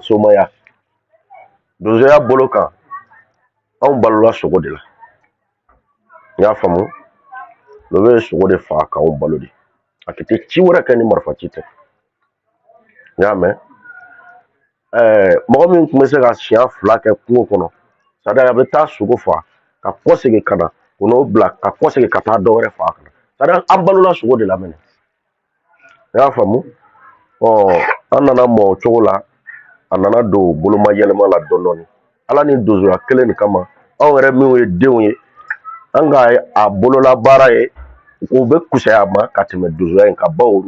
somaya donsoya bolo kan anw balola sogo de la n y'a faamu lobe ye sogo de faga k'anw balo de a tɛ ci wɛrɛ kɛ ni marifa ci tɛ n y'a mɛn mɔgɔ min tun bɛ se ka siɲɛ 2 kɛ kungo kɔnɔ c'est-à-dire a bɛ taa sogo faga ka kɔ segin ka na o n'o bila ka kɔ segin ka taa dɔ wɛrɛ faga ka na c'est-à-dire an balola sogo de la mɛnɛ n y'a faamu an nana mɔ o cogo la a nana don boloma yɛlɛma la dɔɔni dɔɔni ala ni donsoya kelen de kama anw yɛrɛ minnu ye denw ye an ka a bolola baara ye u bɛ kusaya ma ka tɛmɛ donsoya in kan bawo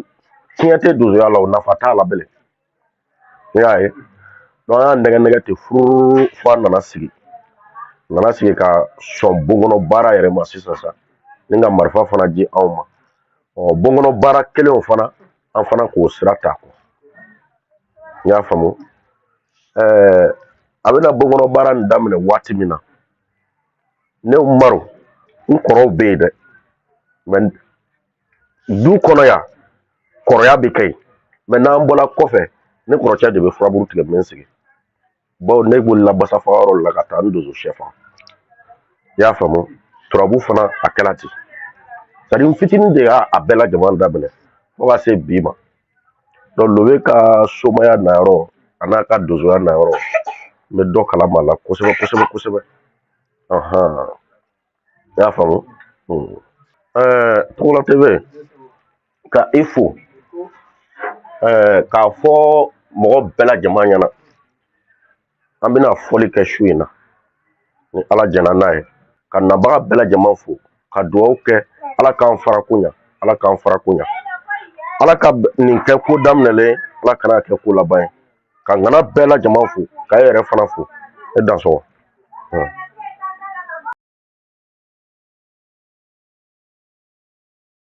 tiɲɛ tɛ donsoya la o nafa t'a la bilen i y'a ye donc an y'a nɛgɛ nɛgɛ ten furu fo a nana sigi ka sɔn bonkɔnɔ baara yɛrɛ ma sisan sa ni ka marifa fana di anw ma bonkɔnɔ baara kelenw fana an fana k'o sira ta n y'a faamu a bɛna bonkɔnɔ baara nin daminɛ waati min na ne Umaru n kɔrɔw bɛ yen dɛ mais du kɔnɔ yan kɔrɔya bɛ kɛ yen mais n'an bɔla kɔfɛ ne kɔrɔcɛ de bɛ furaburu tigɛ min sigi bawo ne bolila basafa yɔrɔ la ka taa n donso sɛfan i y'a faamu turabu fana a kɛla ten c'est à dire n fitinin de y'a bɛɛ lajɛlen daminɛ fo ka se bi ma donc lobe ka somaya nayɔrɔ a n'a ka donsoya nayɔrɔ n bɛ dɔ kalama a la kosɛbɛ kosɛbɛ kosɛbɛ i y'a faamu Togola TV ka i fo k'a fɔ mɔgɔ bɛɛ lajɛlen ɲɛna an bɛna fɔli kɛ su in na ni ala jɛna n'a ye ka nabaga bɛɛ lajɛlen fo ka dugawu kɛ ala k'an farako ɲa ala k'an farako ɲa ala ka nin kɛ ko daminɛlen ala kana kɛ ko laban ye ka ŋana bɛɛ lajɛlen fo ka e yɛrɛ fana fo e dansɔgɔ